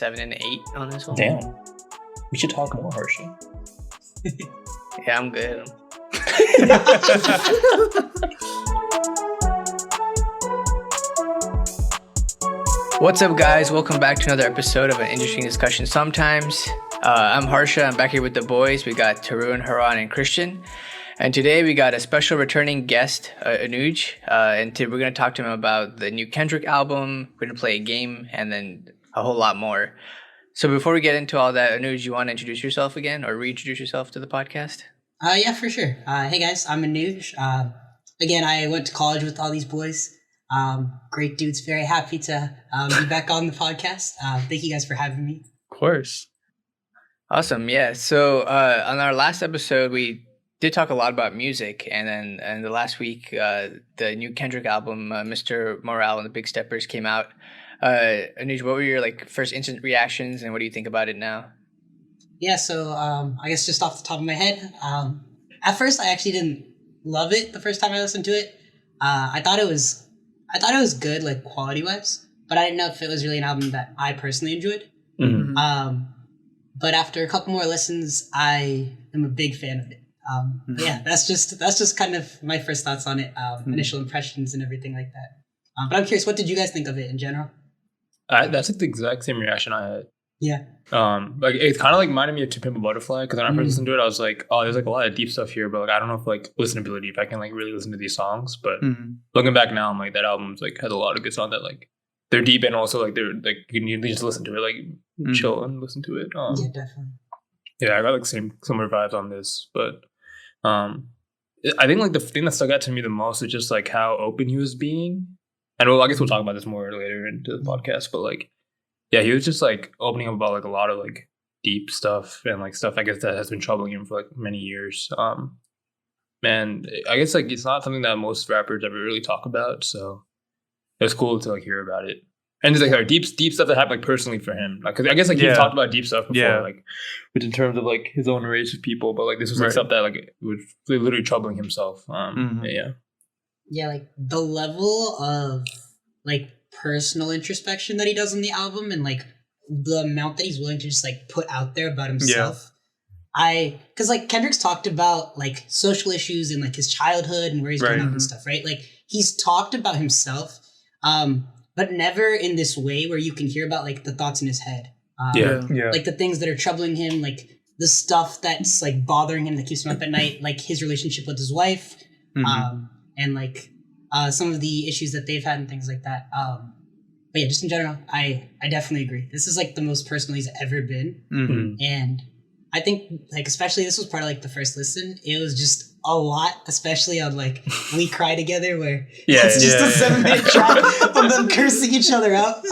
7 and 8 on this one. Damn. We should talk more, Hershey. Yeah, I'm good. What's up, guys? Welcome back to another episode of An Interesting Discussion Sometimes. I'm Harsha. I'm back here with the boys. We got Tarun, Haran, and Christian. And today we got a special returning guest, Anuj. And we're going to talk to him about the new Kendrick album. We're going to play a game and then a whole lot more. So before we get into all that, Anuj, you want to introduce yourself again or reintroduce yourself to the podcast? Yeah, for sure. Hey guys, I'm Anuj. Again, I went to college with all these boys. Great dudes. Very happy to be back on the podcast. Thank you guys for having me. Of course. Awesome. Yeah. So on our last episode, we did talk a lot about music, and then the last week, the new Kendrick album, Mr. Morale and the Big Steppers, came out. Anuj, what were your first instant reactions, and what do you think about it now? Yeah, so I guess just off the top of my head, at first I actually didn't love it the first time I listened to it. I thought it was good, quality wise, but I didn't know if it was really an album that I personally enjoyed. Mm-hmm. But after a couple more listens, I am a big fan of it. But yeah, that's just kind of my first thoughts on it, initial impressions and everything like that. But I'm curious, what did you guys think of it in general? That's the exact same reaction I had. Yeah. It kind of reminded me of To Pimp a Butterfly, because when I first listened to it, I was like, oh, there's a lot of deep stuff here, but I don't know if listenability, if I can really listen to these songs. But looking back now, I'm that album's has a lot of good songs that they're deep, and also they're you just listen to it, chill and listen to it. Yeah, definitely. Yeah, I got similar vibes on this, but I think the thing that stuck out to me the most is just how open he was being. And I guess we'll talk about this more later into the podcast, but yeah, he was just opening up about a lot of deep stuff and stuff I guess that has been troubling him for many years. And I guess it's not something that most rappers ever really talk about, so it was cool to hear about it. And it's deep stuff that happened personally for him. Because I guess he's talked about deep stuff before, which in terms of his own race of people, but this was stuff that was literally troubling himself. Yeah. Yeah, the level of personal introspection that he does on the album, and the amount that he's willing to just put out there about himself. Because Kendrick's talked about social issues and his childhood and where he's grown up and stuff, right? He's talked about himself, but never in this way where you can hear about the thoughts in his head. The things that are troubling him, the stuff that's bothering him that keeps him up at night, his relationship with his wife, and some of the issues that they've had and things like that. But yeah, just in general, I definitely agree. This is the most personal he's ever been. And I think especially this was part of the first listen. It was just a lot, especially on We Cry Together, where it's just a 7-minute track of them cursing each other out.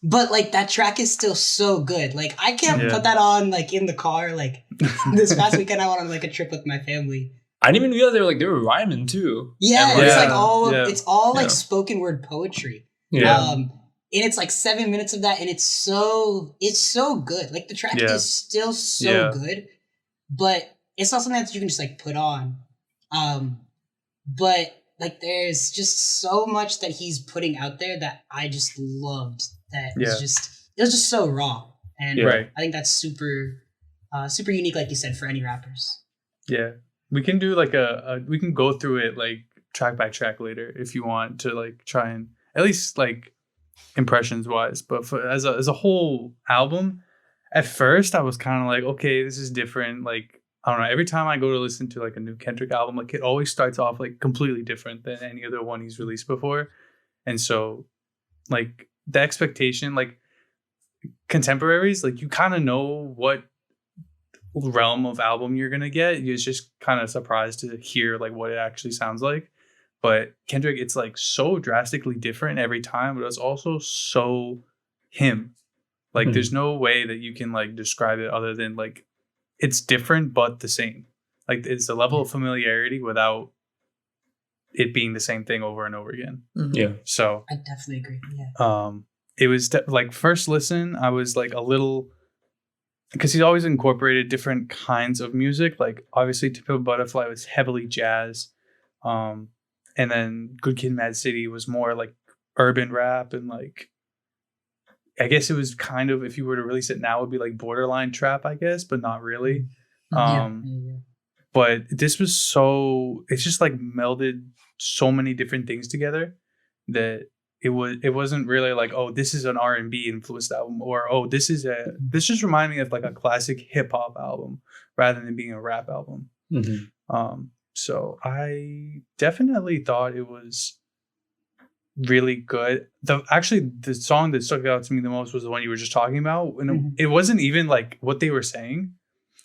But that track is still so good. I can't put that on in the car. This past weekend I went on a trip with my family. I didn't even realize they were rhyming too. Yeah, and it's all spoken word poetry. Yeah. And it's 7 minutes of that, and it's so good. The track is still so good, but it's not something that you can just put on. But there's just so much that he's putting out there that I just loved. That it was just so raw, and I think that's super unique, like you said, for any rappers. Yeah. We can do we can go through it track by track later if you want to try and at least impressions wise. But as a whole album, at first I was kind of okay, this is different. I don't know. Every time I go to listen to a new Kendrick album, it always starts off completely different than any other one he's released before. And so the expectation, contemporaries, you kind of know what realm of album you're gonna get. You're just kind of surprised to hear what it actually sounds like. But Kendrick, it's so drastically different every time, but it's also so him. There's no way that you can describe it other than it's different but the same. It's a level of familiarity without it being the same thing over and over again. Yeah. So I definitely agree. It was first listen, I was a little, because he's always incorporated different kinds of music. Obviously To Pimp a Butterfly was heavily jazz. And then Good Kid, Mad City was more urban rap, and I guess it was kind of, if you were to release it now, it would be like borderline trap, I guess, but not really. Yeah. But this was it's just like melded so many different things together that it wasn't really like, oh, this is an R&B influenced album, or oh, this just reminded me of like a classic hip hop album rather than being a rap album. So I definitely thought it was really good. The song that stuck out to me the most was the one you were just talking about, and it wasn't even like what they were saying.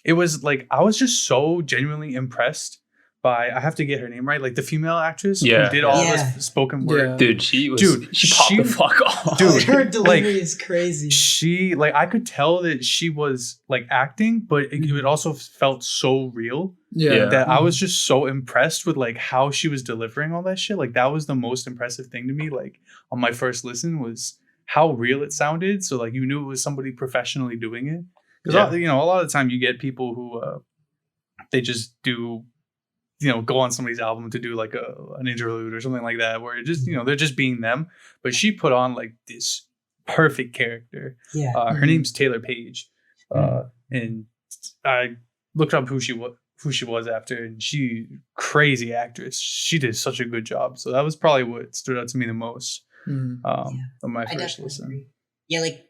It was like, I was just so genuinely impressed by, I have to get her name right, like the female actress who did all this spoken word. Dude, she popped the fuck off. Dude, her delivery is crazy. She, like, I could tell that she was like acting, but it also felt so real. That I was just so impressed with like how she was delivering all that shit. Like, that was the most impressive thing to me, like on my first listen, was how real it sounded. So like, you knew it was somebody professionally doing it. Because a lot of the time you get people who they just do, go on somebody's album to do like an interlude or something like that, where it just, they're just being them. But she put on like this perfect character. Her name's Taylor Page, and I looked up who she was after, and crazy actress. She did such a good job. So that was probably what stood out to me the most on my first listen. Agree. Yeah, like.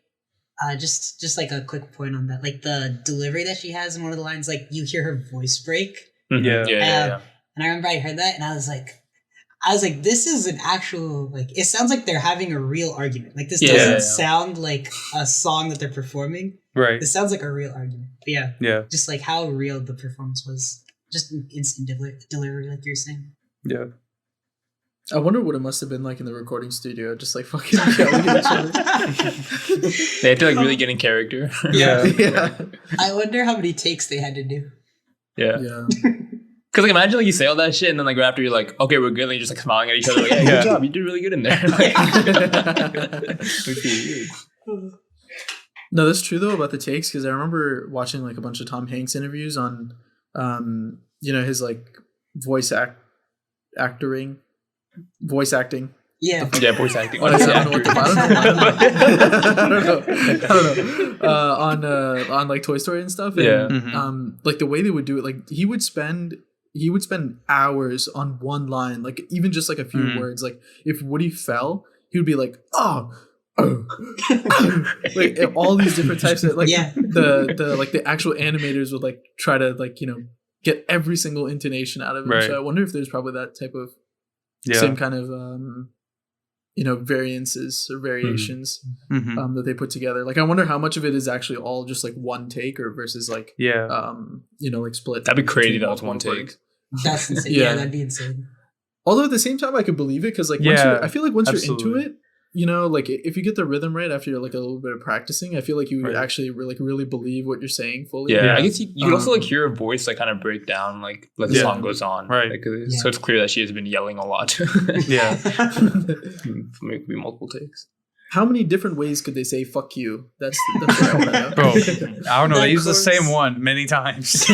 Just like a quick point on that, like the delivery that she has in one of the lines, like you hear her voice break. And I remember I heard that and I was like, this is an actual, like, it sounds like they're having a real argument. Like, this doesn't sound like a song that they're performing. Right. This sounds like a real argument. But just like how real the performance was, just an instant delivery, like you're saying. Yeah. I wonder what it must have been like in the recording studio, just like fucking yelling at each other. They had to like really get in character. I wonder how many takes they had to do. Because like, imagine like you say all that shit and then like right after you're like, okay, we're good, and you're just like smiling at each other, like, hey, good job, you did really good in there. No, that's true though about the takes, because I remember watching like a bunch of Tom Hanks interviews on his like voice acting. Voice acting. I don't know. On like Toy Story and stuff. And, like the way they would do it, like he would spend hours on one line, like even just like a few words. Like if Woody fell, he would be like, oh. Like all these different types of like the actual animators would like try to like get every single intonation out of it. So I wonder if there's probably that type of same kind of variances or variations that they put together. Like I wonder how much of it is actually all just like one take or versus like like split. That'd be crazy if that was one take. That's insane. Yeah, that'd be insane. Although at the same time I could believe it, because like I feel like once you're into it, like if you get the rhythm right after like a little bit of practicing, I feel like you would actually really believe what you're saying fully. I guess you can also like hear her voice like kind of break down like as the song goes on, like, so it's clear that she has been yelling a lot. Maybe multiple takes. How many different ways could they say "fuck you"? That's what I want to know. Bro, I don't know. They use the same one many times.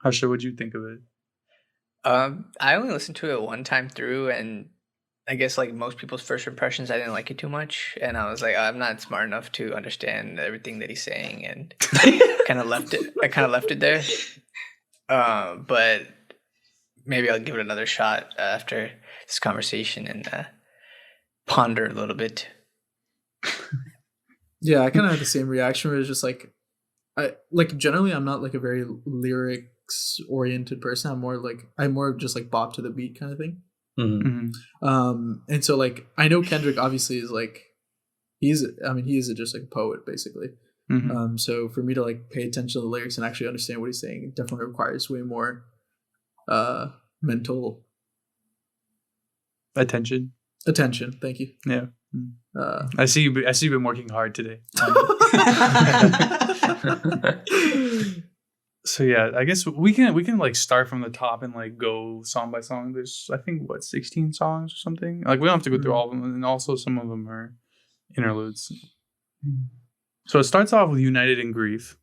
Harsha, what'd you think of it? I only listened to it one time through, and I guess like most people's first impressions, I didn't like it too much, and I was like, I'm not smart enough to understand everything that he's saying, and kind of left it. I kind of left it there, but maybe I'll give it another shot after this conversation and ponder a little bit. Yeah, I kind of had the same reaction. Where it's just like, generally I'm not like a very lyrics oriented person. I'm more just like bop to the beat kind of thing. And so like I know Kendrick obviously is like he is just like a poet basically. So for me to like pay attention to the lyrics and actually understand what he's saying, it definitely requires way more mental attention. Thank you. I see you've been working hard today. So yeah, I guess we can like start from the top and like go song by song. There's I think 16 songs or something. Like we don't have to go through all of them, and also some of them are interludes. So it starts off with "United in Grief."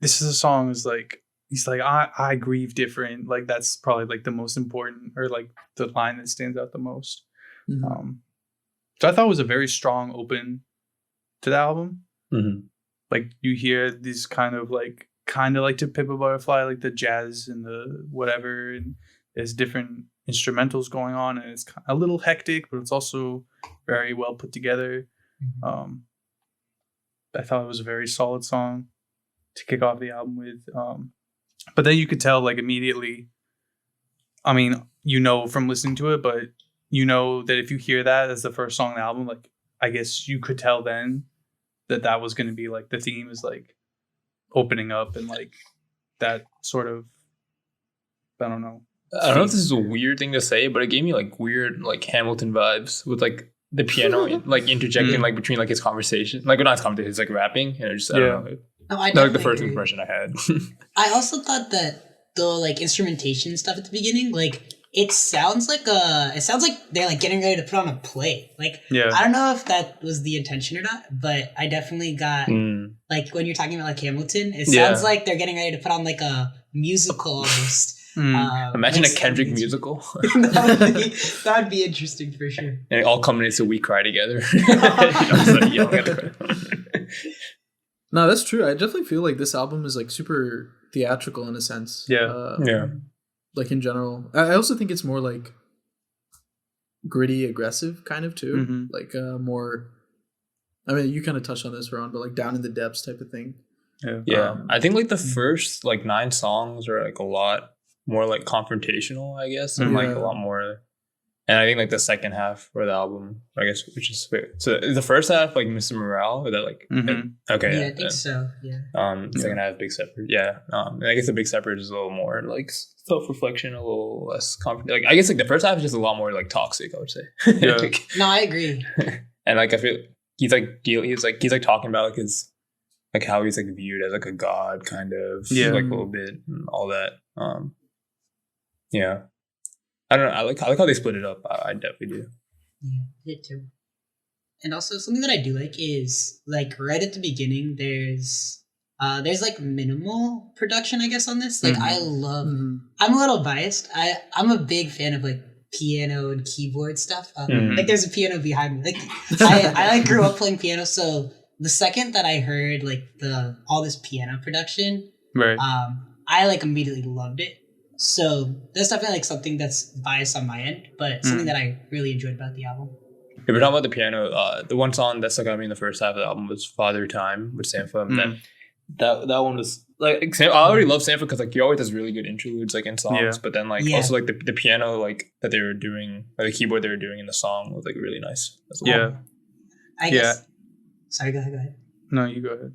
This is a song is like he's like I grieve different. Like that's probably like the most important, or like the line that stands out the most. So I thought it was a very strong open to the album. Mm-hmm. Like you hear these kind of like To Pimp a Butterfly, like the jazz and the whatever, and there's different instrumentals going on, and it's a little hectic, but it's also very well put together. I thought it was a very solid song to kick off the album with. But then you could tell like immediately, I mean, from listening to it, but that if you hear that as the first song on the album, like I guess you could tell then that was going to be like the theme is like opening up and like that sort of, I don't know. I don't know if this is a weird thing to say, but it gave me like weird like Hamilton vibes with like the piano like interjecting like between like his conversation, like not his conversation, his like rapping, and it just I don't know. I that was like the first impression I had. I also thought that the like instrumentation stuff at the beginning, like it sounds like they're like getting ready to put on a play. Like I don't know if that was the intention or not, but I definitely got like when you're talking about like Hamilton, it sounds like they're getting ready to put on like a musical almost. Imagine a Kendrick musical. that would be interesting for sure. And it all culminates so we cry together. No, that's true. I definitely feel like this album is like super theatrical in a sense. Yeah. Like in general, I also think it's more like gritty, aggressive kind of too. Mm-hmm. Like more. I mean, you kind of touched on this, Ron, but like down in the depths type of thing. Yeah. I think like the first like 9 songs are like a lot more like confrontational, I guess, and like a lot more. And I think like the second half for the album, I guess, which is so is the first half like Mr. Morale, or that like okay, yeah, I think so. Yeah. Second half Big Separate, yeah. And I guess the Big Separate is a little more like self-reflection, a little less confident. Like I guess like the first half is just a lot more like toxic, I would say. Like, no, I agree. And like I feel he's talking about like his like how he's like viewed as like a god kind of like a little bit and all that. Yeah. I don't know. I like how they split it up. I definitely do. Yeah, it too. And also something that I do like is like right at the beginning there's like minimal production, I guess, on this. Like I love I'm a little biased. I'm a big fan of like piano and keyboard stuff. Like there's a piano behind me. Like I like grew up playing piano, so the second that I heard like all this piano production, I like immediately loved it. So that's definitely like something that's biased on my end, but something that I really enjoyed about the album. If we're talking about the piano, the one song that stuck out to me in the first half of the album was Father Time with Sampha. That one was like I already love Sampha because like he always does really good interludes like in songs, but then like also like the piano like that they were doing, or the keyboard they were doing in the song was like really nice as well. Yeah. I guess. Sorry, go ahead. No, you go ahead.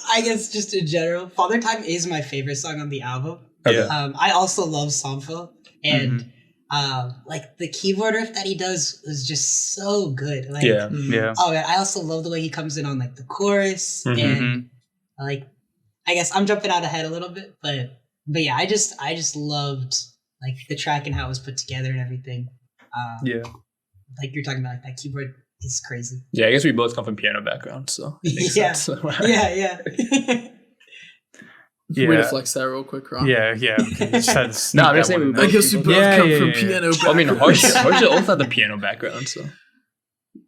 I guess just in general, Father Time is my favorite song on the album. I also love Sampha, and like the keyboard riff that he does is just so good. Like, oh man, I also love the way he comes in on like the chorus, and like I guess I'm jumping out ahead a little bit, but yeah, I just loved like the track and how it was put together and everything. Like you're talking about, like that keyboard. It's crazy. Yeah, I guess we both come from piano backgrounds, so it makes sense. Yeah. Way to flex that real quick, Ron. Yeah. No, I'm just saying. I guess we both come from piano backgrounds. I mean, Harsha also had the piano background, so.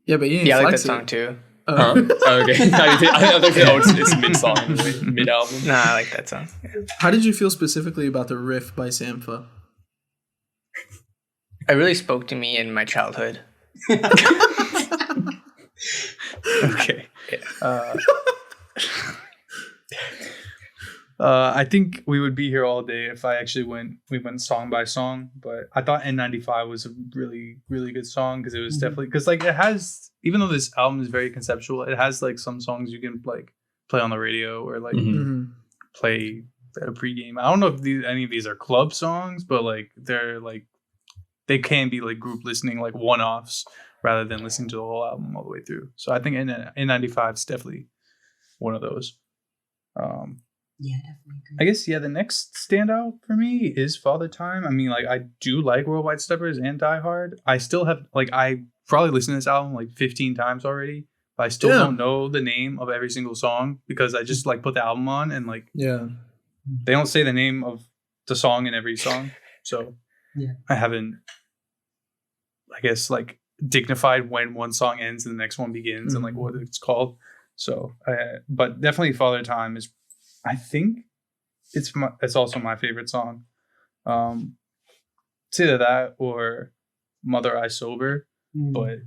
Yeah, but you didn't I like that flex song too. Okay. I think it's mid-song, mid-album. Nah, I like that song. Yeah. How did you feel specifically about the riff by Sampha? It really spoke to me in my childhood. Okay. I think we would be here all day if we went song by song, but I thought N95 was a really, really good song because it was definitely, because like it has, even though this album is very conceptual, it has like some songs you can like play on the radio or like play at a pregame. I don't know if any of these are club songs, but like they're like, they can be like group listening, like one-offs, rather than listening to the whole album all the way through. So I think N95 is definitely one of those. Yeah, definitely. I guess, the next standout for me is Father Time. I mean, like, I do like Worldwide Steppers and Die Hard. I still have, like, I probably listened to this album like 15 times already, but I still don't know the name of every single song because I just, like, put the album on and, like, they don't say the name of the song in every song. So I haven't I guess like dignified when one song ends and the next one begins and like what it's called. So, but definitely Father Time is, I think it's also my favorite song. It's either that or Mother I Sober, but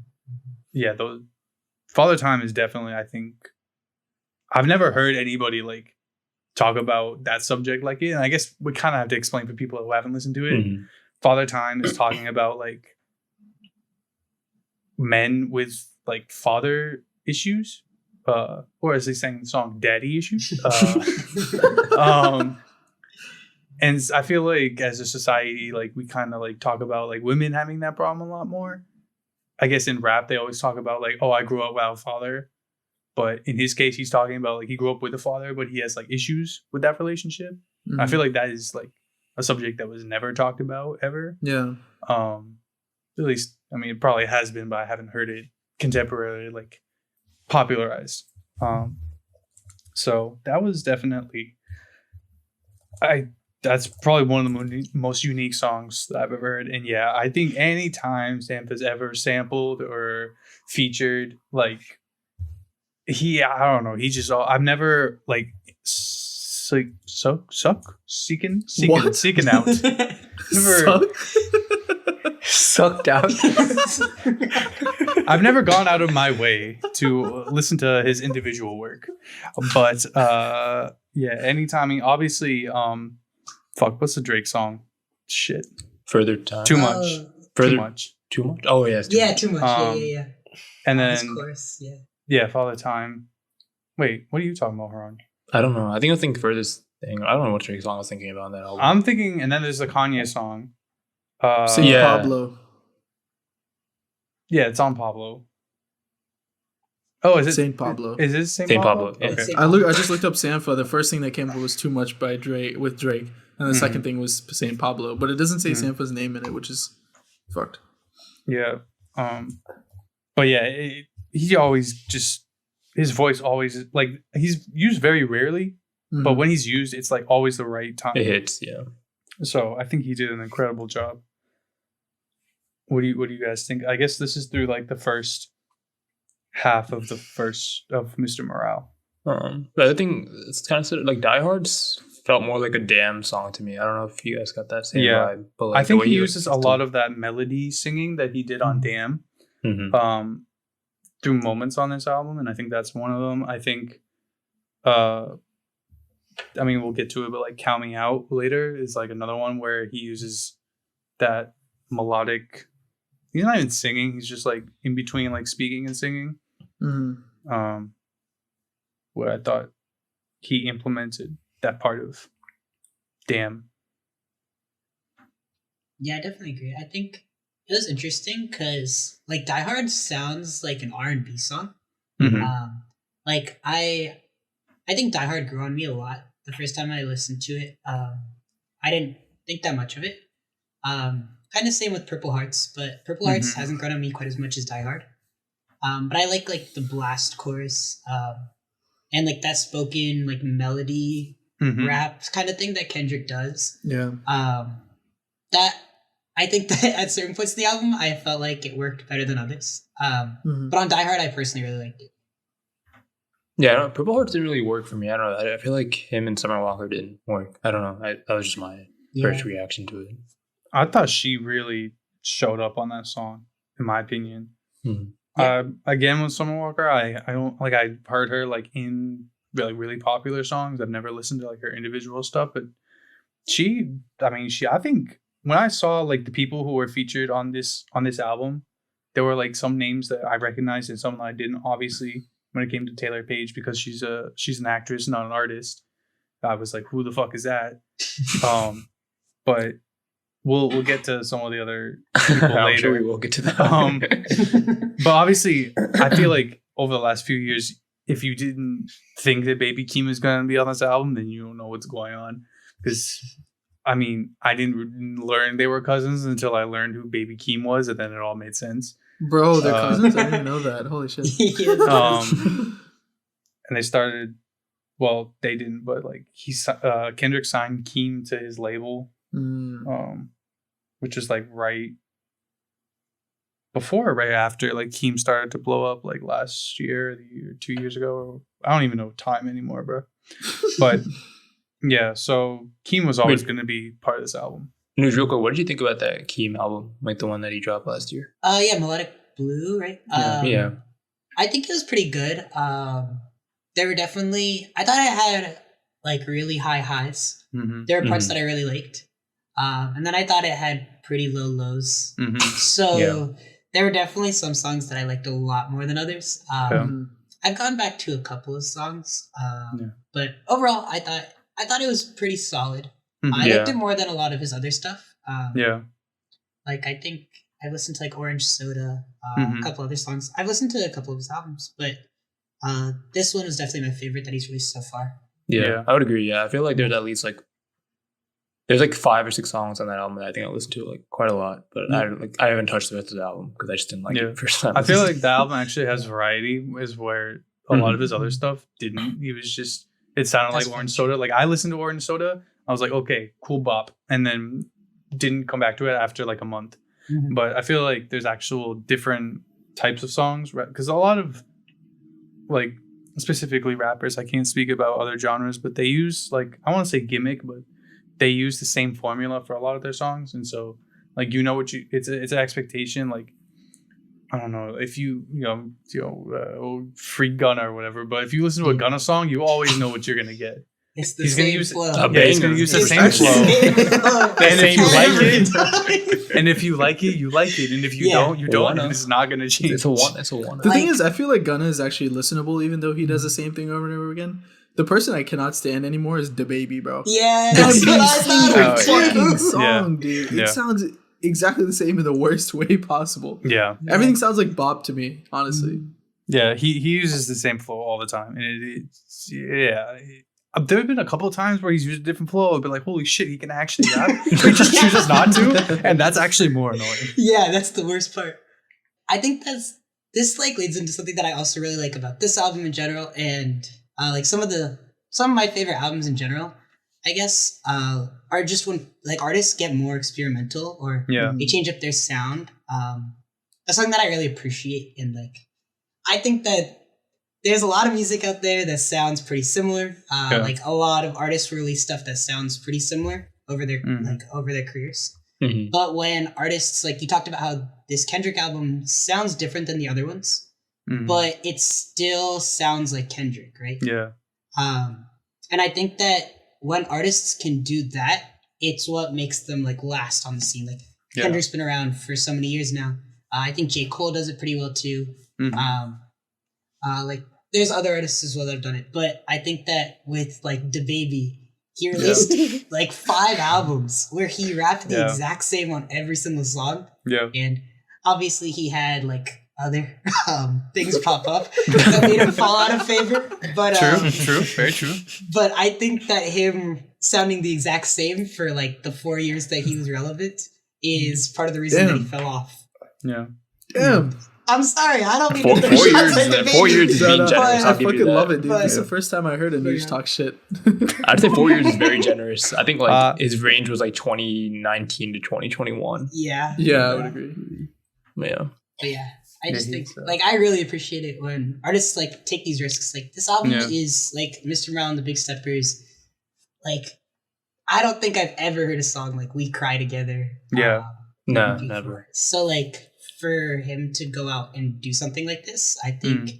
yeah, those Father Time is definitely, I think, I've never heard anybody like talk about that subject like it, and I guess we kind of have to explain for people who haven't listened to it. Father Time is talking about like men with like father issues, or as they sang in the song, daddy issues. And I feel like as a society, like we kind of like talk about like women having that problem a lot more. I guess in rap, they always talk about like, oh, I grew up without a father. But in his case, he's talking about like he grew up with a father, but he has like issues with that relationship. I feel like that is like a subject that was never talked about ever. Yeah. At least, I mean, it probably has been, but I haven't heard it contemporarily like popularized. So that was definitely, that's probably one of the most unique songs that I've ever heard. And yeah, I think anytime Sampha's ever sampled or featured, like I don't know, he just, I've never like seeking out. Never, sucked out. I've never gone out of my way to listen to his individual work, but yeah, anytime he obviously what's the Drake song? Shit. Further Time. Too much. Further. Too much. Too much. Oh yes. Yeah, too much. Yeah. And then of course, yeah. Yeah, Father Time. Wait, what are you talking about, Haran? I don't know. I think Furthest Thing. I don't know what Drake song I was thinking about on that album. I'm thinking, and then there's the Kanye song. Saint Pablo. Yeah, it's on Pablo. Oh, is it Saint Pablo? Is it Saint Pablo? Yeah. Okay. I just looked up Sampha. The first thing that came up was Too Much by Drake, and the second thing was Saint Pablo. But it doesn't say Sampha's name in it, which is fucked. Yeah. But yeah, he always just, his voice always, like, he's used very rarely, but when he's used, it's like always the right time. It hits, yeah. So I think he did an incredible job. What do you guys think? I guess this is through like the first half of Mr. Morale. But I think it's kind of like Die Hard's felt more like a Damn song to me. I don't know if you guys got that same vibe. But like I think he uses a lot of that melody singing that he did on Damn through moments on this album, and I think that's one of them. I think I mean, we'll get to it, but like Count Me Out later is like another one where he uses that melodic, he's not even singing, he's just like in between like speaking and singing. Where I thought he implemented that part of Damn. Yeah, I definitely agree. I think it was interesting because like Die Hard sounds like an R&B song. Like I think Die Hard grew on me a lot the first time I listened to it. I didn't think that much of it. Kind of same with Purple Hearts, but Purple Hearts hasn't grown on me quite as much as Die Hard. But I like the blast chorus and like that spoken like melody rap kind of thing that Kendrick does. Yeah. That I think that at certain points in the album, I felt like it worked better than others. But on Die Hard, I personally really liked it. Yeah, Purple Hearts didn't really work for me. I don't know. I feel like him and Summer Walker didn't work. I don't know. That was just my first reaction to it. I thought she really showed up on that song, in my opinion. Again, with Summer Walker, I don't like. I heard her like in really popular songs. I've never listened to like her individual stuff, but I think when I saw like the people who were featured on this album, there were like some names that I recognized and some that I didn't. Obviously, when it came to Taylor Page, because she's an actress, not an artist, I was like, who the fuck is that? But we'll get to some of the other people later. I'm sure we will get to that. But obviously, I feel like over the last few years, if you didn't think that Baby Keem was going to be on this album, then you don't know what's going on. Because, I mean, I didn't learn they were cousins until I learned who Baby Keem was, and then it all made sense. Bro, they're cousins? I didn't know that. Holy shit. And they started, well, they didn't, but like Kendrick signed Keem to his label, which is like right before or right after like Keem started to blow up like last year, 2 years ago. Or, I don't even know time anymore, bro. But yeah, so Keem was always going to be part of this album. News real quick, what did you think about that Keem album, like the one that he dropped last year? Yeah, Melodic Blue, right? Yeah. I think it was pretty good. There were definitely, I thought it had like really high highs. Mm-hmm. There were parts that I really liked. And then I thought it had pretty low lows. Mm-hmm. So there were definitely some songs that I liked a lot more than others. I've gone back to a couple of songs. But overall, I thought it was pretty solid. I liked it more than a lot of his other stuff. Like I think I listened to like Orange Soda, a couple other songs. I've listened to a couple of his albums, but this one was definitely my favorite that he's released so far. Yeah, I would agree. Yeah, I feel like there's at least like 5 or 6 songs on that album that I think I listened to like quite a lot, but I haven't touched the rest of the album because I just didn't like it first time. I feel like the album actually has variety, is where a lot of his other stuff didn't. He was just, it sounded like Orange Soda. Like I listened to Orange Soda, I was like, okay, cool bop, and then didn't come back to it after like a month. But I feel like there's actual different types of songs, because a lot of like specifically rappers, I can't speak about other genres, but they use like, I want to say gimmick, but they use the same formula for a lot of their songs. And so like, what it's an expectation. Like, I don't know if Free Gunna or whatever, but if you listen to a Gunna song, you always know what you're going to get. It's the same flow. He's going to use the same flow. And if you like it, you like it. And if you don't, you don't. And it's not going to change. It's a one. The thing is, I feel like Gunna is actually listenable, even though he does the same thing over and over again. The person I cannot stand anymore is DaBaby, bro. Yeah, that's what I thought. Fucking song, dude. It sounds exactly the same in the worst way possible. Yeah. Everything sounds like bop to me, honestly. Yeah, he uses the same flow all the time. And there have been a couple of times where he's used a different flow. I've been like, holy shit, he can actually rap. He just chooses not to. And that's actually more annoying. Yeah, that's the worst part. I think this like leads into something that I also really like about this album in general, and like some of my favorite albums in general, I guess, are just when like artists get more experimental or they change up their sound. A song that I really appreciate, and like I think that there's a lot of music out there that sounds pretty similar. Like a lot of artists release stuff that sounds pretty similar over their over their careers. But when artists, like you talked about how this Kendrick album sounds different than the other ones, but it still sounds like Kendrick, right? Yeah. And I think that when artists can do that, it's what makes them like last on the scene. Like Kendrick's been around for so many years now. I think J. Cole does it pretty well too. Like there's other artists as well that have done it, but I think that with like DaBaby, he released like 5 albums where he rapped the exact same on every single song. Yeah, and obviously he had like other things pop up that made him fall out of favor. But true, very true. But I think that him sounding the exact same for like the 4 years that he was relevant is part of the reason that he fell off. Yeah. Damn. I'm sorry, I don't mean 4 years is being generous. I fucking love it, dude. It's the first time I heard a news talk shit. I'd say 4 years is very generous. I think like his range was like 2019 to 2021. Yeah. Yeah, I would agree. Yeah. But yeah, I just think like I really appreciate it when artists like take these risks. Like this album is like Mr. Morale and the Big Steppers. Like I don't think I've ever heard a song like We Cry Together. Yeah. No, never. So like for him to go out and do something like this, I think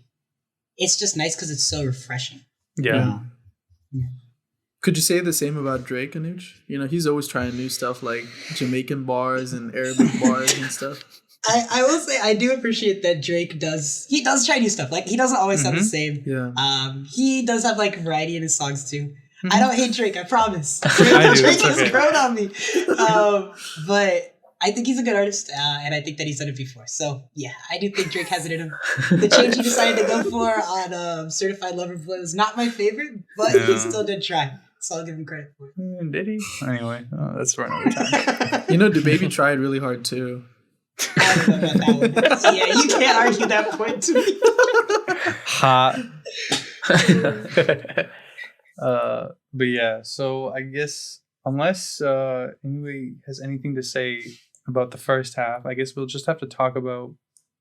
it's just nice because it's so refreshing. Yeah. Could you say the same about Drake, Anuj? You know, he's always trying new stuff like Jamaican bars and Arabic bars and stuff. I will say I do appreciate that Drake does try new stuff. Like he doesn't always sound the same. Yeah. He does have like variety in his songs too. I don't hate Drake, I promise. I do. Drake has grown on me. But I think he's a good artist, and I think that he's done it before. So, yeah, I do think Drake has it in him. The change he decided to go for on Certified Lover Boy was not my favorite, but he still did try. So I'll give him credit for it. Did he? Anyway, that's for another time. You know, DaBaby tried really hard, too. I don't know about that one. Yeah, you can't argue that point to me. Hot. But yeah, so I guess unless anybody has anything to say about the first half, I guess we'll just have to talk about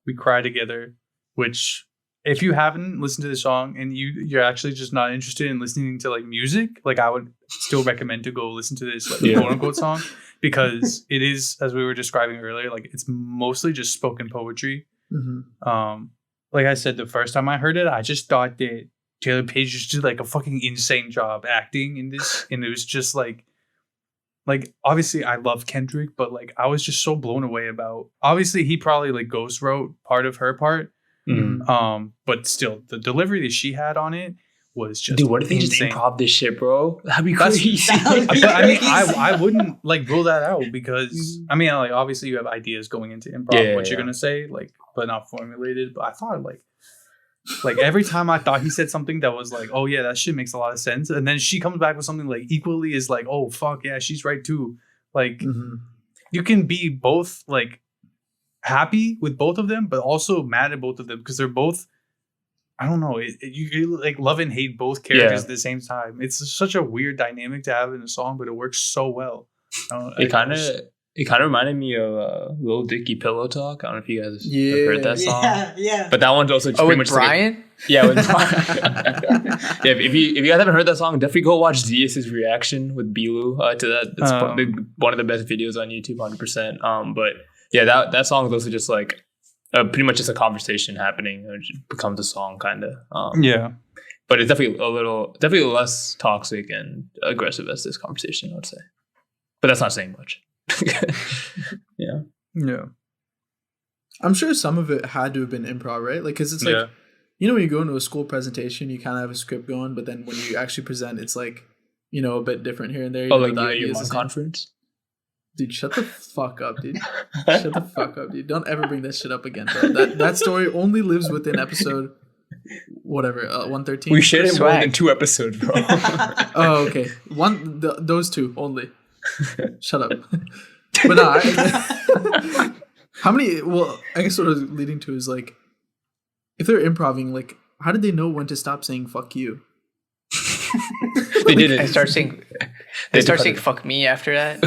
We Cry Together, which if you haven't listened to the song and you're actually just not interested in listening to like music, like I would still recommend to go listen to this like quote unquote song, because it is, as we were describing earlier, like it's mostly just spoken poetry. Like I said, the first time I heard it, I just thought that Taylor Page just did like a fucking insane job acting in this, and it was just like obviously I love Kendrick, but like I was just so blown away about, obviously he probably like ghost wrote part of her part, but still the delivery that she had on it was just, dude, what if they just improv this shit, bro? That'd be crazy. But I mean, I wouldn't like rule that out, because I mean, like obviously you have ideas going into improv, what you're gonna say, like, but not formulated. But I thought like every time I thought he said something that was like, oh yeah, that shit makes a lot of sense, and then she comes back with something like equally is like, oh fuck yeah, she's right too. Like you can be both like happy with both of them, but also mad at both of them, because they're both, I don't know, you like love and hate both characters at the same time. It's such a weird dynamic to have in a song, but it works so well. It kind of reminded me of Lil Dicky Pillow Talk. I don't know if you guys have heard that song. Yeah. But that one's also just pretty much Brian. With Brian. If you guys haven't heard that song, definitely go watch Zias's reaction with Bilu to that. It's one of the best videos on YouTube, 100%. But yeah, that song is also just like pretty much just a conversation happening, and it becomes a song, kind of. But it's definitely less toxic and aggressive as this conversation, I would say. But that's not saying much. Yeah. I'm sure some of it had to have been improv, right? Like, because it's like, you know, when you go into a school presentation, you kind of have a script going, but then when you actually present, it's like, you know, a bit different here and there. Like your conference? Dude, shut the fuck up, dude. Shut the fuck up, dude. Don't ever bring that shit up again, bro. That story only lives within episode, whatever, 113. We shared it more than 2 episodes, bro. Oh, okay. Those 2 only. Shut up. But no, how many? Well, I guess what I was leading to is like, if they're improvising, like, how did they know when to stop saying "fuck you"? They didn't. They start saying "fuck me" after that.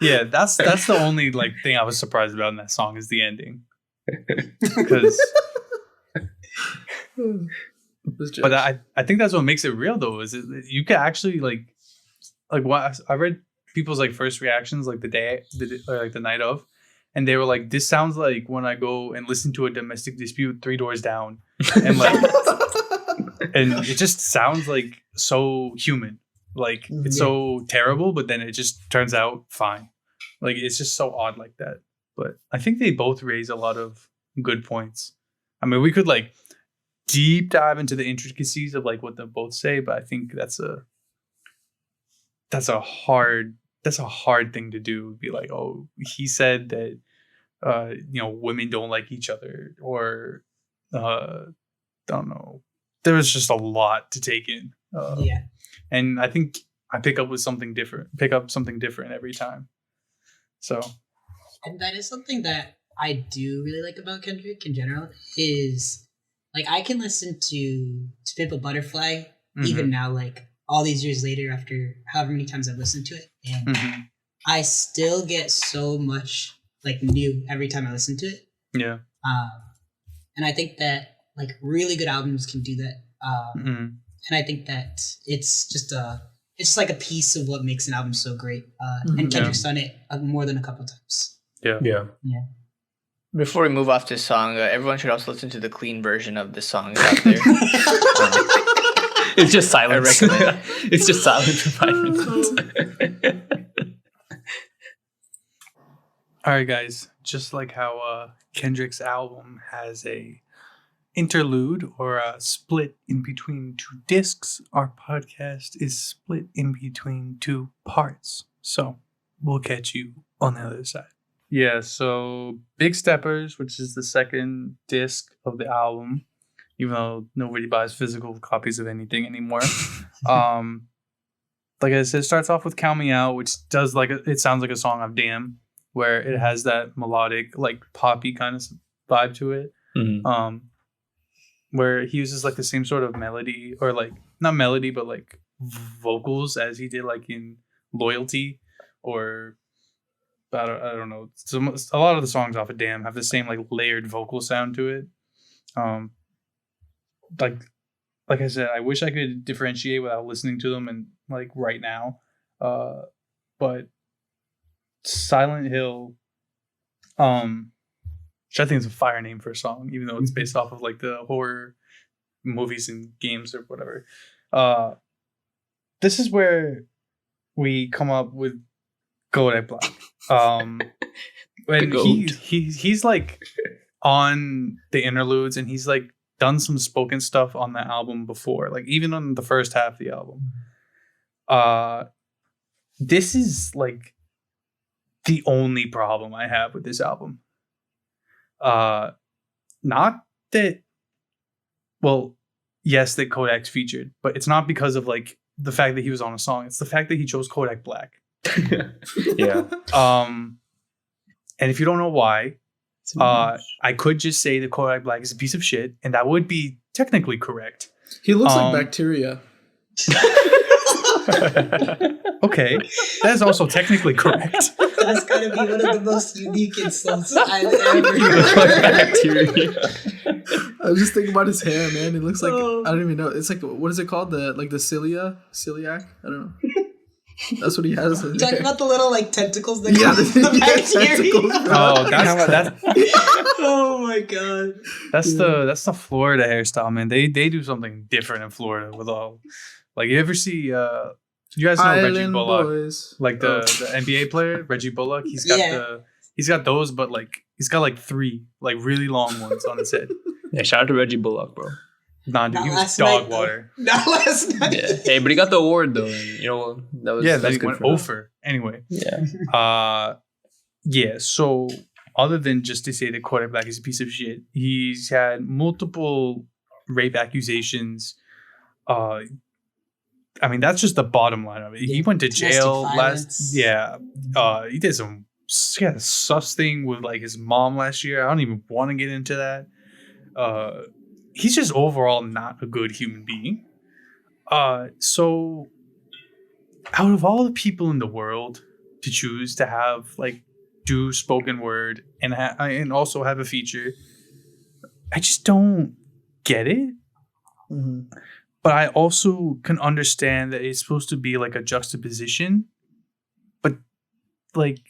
Yeah, that's the only like thing I was surprised about in that song is the ending. Because, but I think that's what makes it real though. Is you can actually like what I read people's like first reactions like the night of, and they were like, this sounds like when I go and listen to a domestic dispute 3 doors down, and like and it just sounds like so human, like it's so terrible, but then it just turns out fine. Like it's just so odd like that. But I think they both raise a lot of good points. I mean, we could like deep dive into the intricacies of like what they both say, but I think that's a hard thing to do. Be like, oh, he said that women don't like each other, or don't know. There was just a lot to take in. And I think I pick up something different every time. So, and that is something that I do really like about Kendrick in general, is like I can listen to Pimp a Butterfly even now, like all these years later, after however many times I've listened to it, and I still get so much like new every time I listen to it. Yeah. And I think that like really good albums can do that. And I think that it's just like a piece of what makes an album so great. And Kendrick's done it more than a couple times. Yeah. Before we move off this song, everyone should also listen to the clean version of the song out there. It's just silence. It's just silence for 5 minutes. All right, guys. Just like how Kendrick's album has a interlude or a split in between 2 discs, our podcast is split in between 2 parts. So we'll catch you on the other side. Yeah, so Big Steppers, which is the second disc of the album, even though nobody buys physical copies of anything anymore. Like I said, it starts off with Count Me Out, which does it sounds like a song of Damn, where it has that melodic, like poppy kind of vibe to it. Where he uses like the same sort of melody, or like not melody, but like vocals as he did like in Loyalty, or I don't know. A lot of the songs off of Damn have the same like layered vocal sound to it. Like I said, I wish I could differentiate without listening to them and like right now. But Silent Hill, which I think is a fire name for a song, even though it's based off of like the horror movies and games or whatever. This is where we come up with Kodak Black. When he's like on the interludes and he's like done some spoken stuff on the album before, like even on the first half of the album. This is like the only problem I have with this album. Not that, well, yes, that Kodak's featured, but it's not because of like the fact that he was on a song. It's the fact that he chose Kodak Black. Yeah. And if you don't know why, I could just say that Kodak Black is a piece of shit, and that would be technically correct. He looks like bacteria. Okay, that is also technically correct. That's gotta be one of the most unique insults I've ever heard. Bacteria. I was just thinking about his hair, man. It looks like I don't even know. It's like, what is it called? The celiac? I don't know. That's what he has. You talking about the little like tentacles that Yeah, the bacteria? tentacles. Oh, that's Oh my god. that's the Florida hairstyle, man. They do something different in Florida with all. Like, you ever see you guys know Island Reggie Bullock, boys. like the NBA player Reggie Bullock. He's got those, but like he's got like 3 like really long ones on his head. Yeah, shout out to Reggie Bullock, bro. Nah, dude, Not he was last dog night, water. Not last night. Yeah. Hey, but he got the award though. And, you know, Then that's he good went for him. over. Anyway, Yeah. yeah. So other than just to say that Kodak Black is a piece of shit, he's had multiple rape accusations. I mean, that's just the bottom line of it. He went to jail violence. he did some sus thing with like his mom last year. I don't even want to get into that. He's just overall not a good human being. So out of all the people in the world to choose to have like do spoken word and also have a feature, I just don't get it. Mm-hmm. But I also can understand that it's supposed to be like a juxtaposition. But like,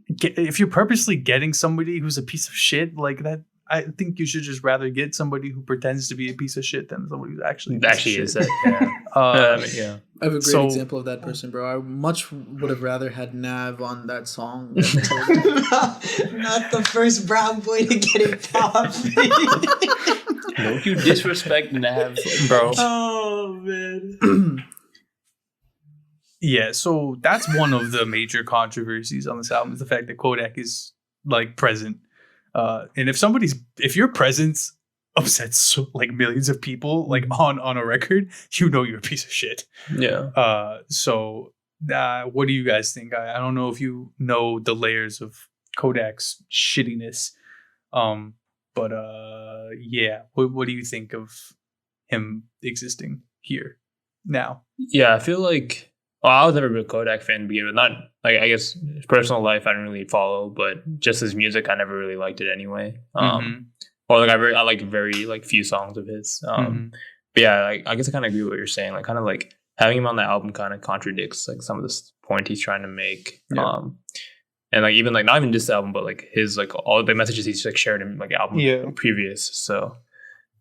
if you're purposely getting somebody who's a piece of shit like that, I think you should just rather get somebody who pretends to be a piece of shit than somebody who's actually Is that? Yeah. I have a great example of that person, bro. I much would have rather had Nav on that song. Not the first brown boy to get it popped. Don't you disrespect Nav, bro. Oh man. Yeah, so that's one of the major controversies on this album, is the fact that Kodak is like present. And if your presence upsets like millions of people like on a record, you know you're a piece of shit. Yeah. So what do you guys think? I don't know if you know the layers of Kodak's shittiness. But yeah, what do you think of him existing here now? Yeah, I feel like I was never a big Kodak fan to begin with. Not like, I guess his personal life I didn't really follow, but just his music I never really liked it anyway. Or like I liked very like few songs of his. But yeah, like, I guess I kind of agree with what you're saying. Like kind of like having him on the album kind of contradicts like some of the point he's trying to make. Yeah. And like even like not even this album, but like his like all the messages he's like shared in like album previous. So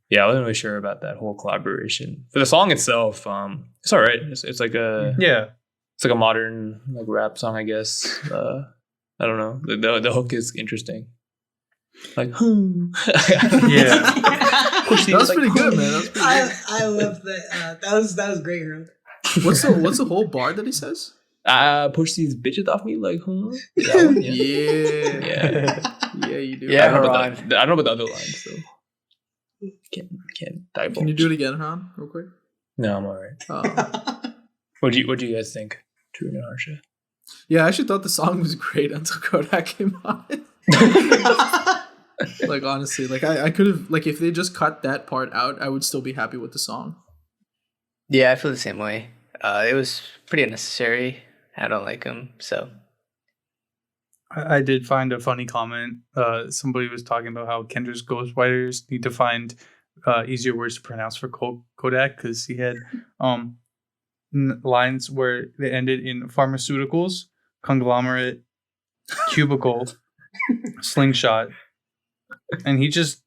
yeah, I wasn't really sure about that whole collaboration. For the song itself, it's all right. It's like a it's like a modern like rap song, I guess. I don't know. The hook is interesting. Like, yeah, that was pretty good, man. That was pretty good. I love that. That was great, bro. What's the whole bar that he says? Push these bitches off me, like, huh? Yeah, you do. Yeah, I don't know about the other lines, so can't divulge. Can you do it again, Han, real quick? No, I'm alright. What do you guys think, True and Harsha? Yeah, I actually thought the song was great until Kodak came on. Like honestly, like I could have, like if they just cut that part out, I would still be happy with the song. Yeah, I feel the same way. It was pretty unnecessary. I don't like him, so I did find a funny comment. Somebody was talking about how Kendrick's ghostwriters need to find easier words to pronounce for Kodak, because he had lines where they ended in pharmaceuticals, conglomerate, cubicle, slingshot, and he just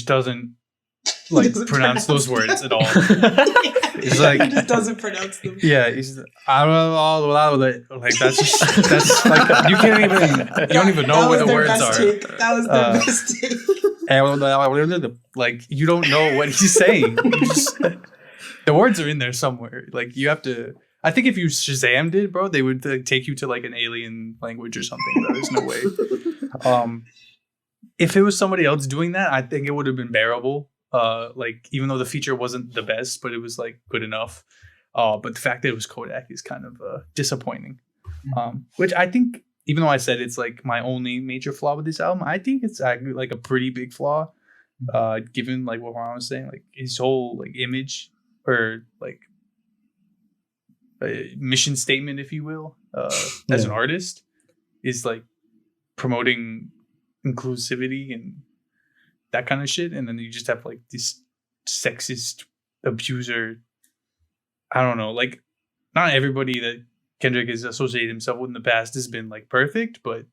doesn't like pronounce those words at all. He's like, he just doesn't pronounce them. Yeah, he's I don't know, like that's like you don't even know what the words are. That was the best take. Like you don't know what he's saying. The words are in there somewhere. Like you have to. I think if you Shazammed it, bro, they would like, take you to like an alien language or something. There's no way. If it was somebody else doing that, I think it would have been bearable. Like even though the feature wasn't the best, but it was like good enough. But the fact that it was Kodak is kind of disappointing. Which I think, even though I said it's like my only major flaw with this album, I think it's actually like a pretty big flaw. Given like what Ron was saying, like his whole like image or like a mission statement, if you will, as an artist, is like promoting inclusivity and that kind of shit, and then you just have like this sexist abuser. I don't know, like not everybody that Kendrick has associated himself with in the past has been like perfect, but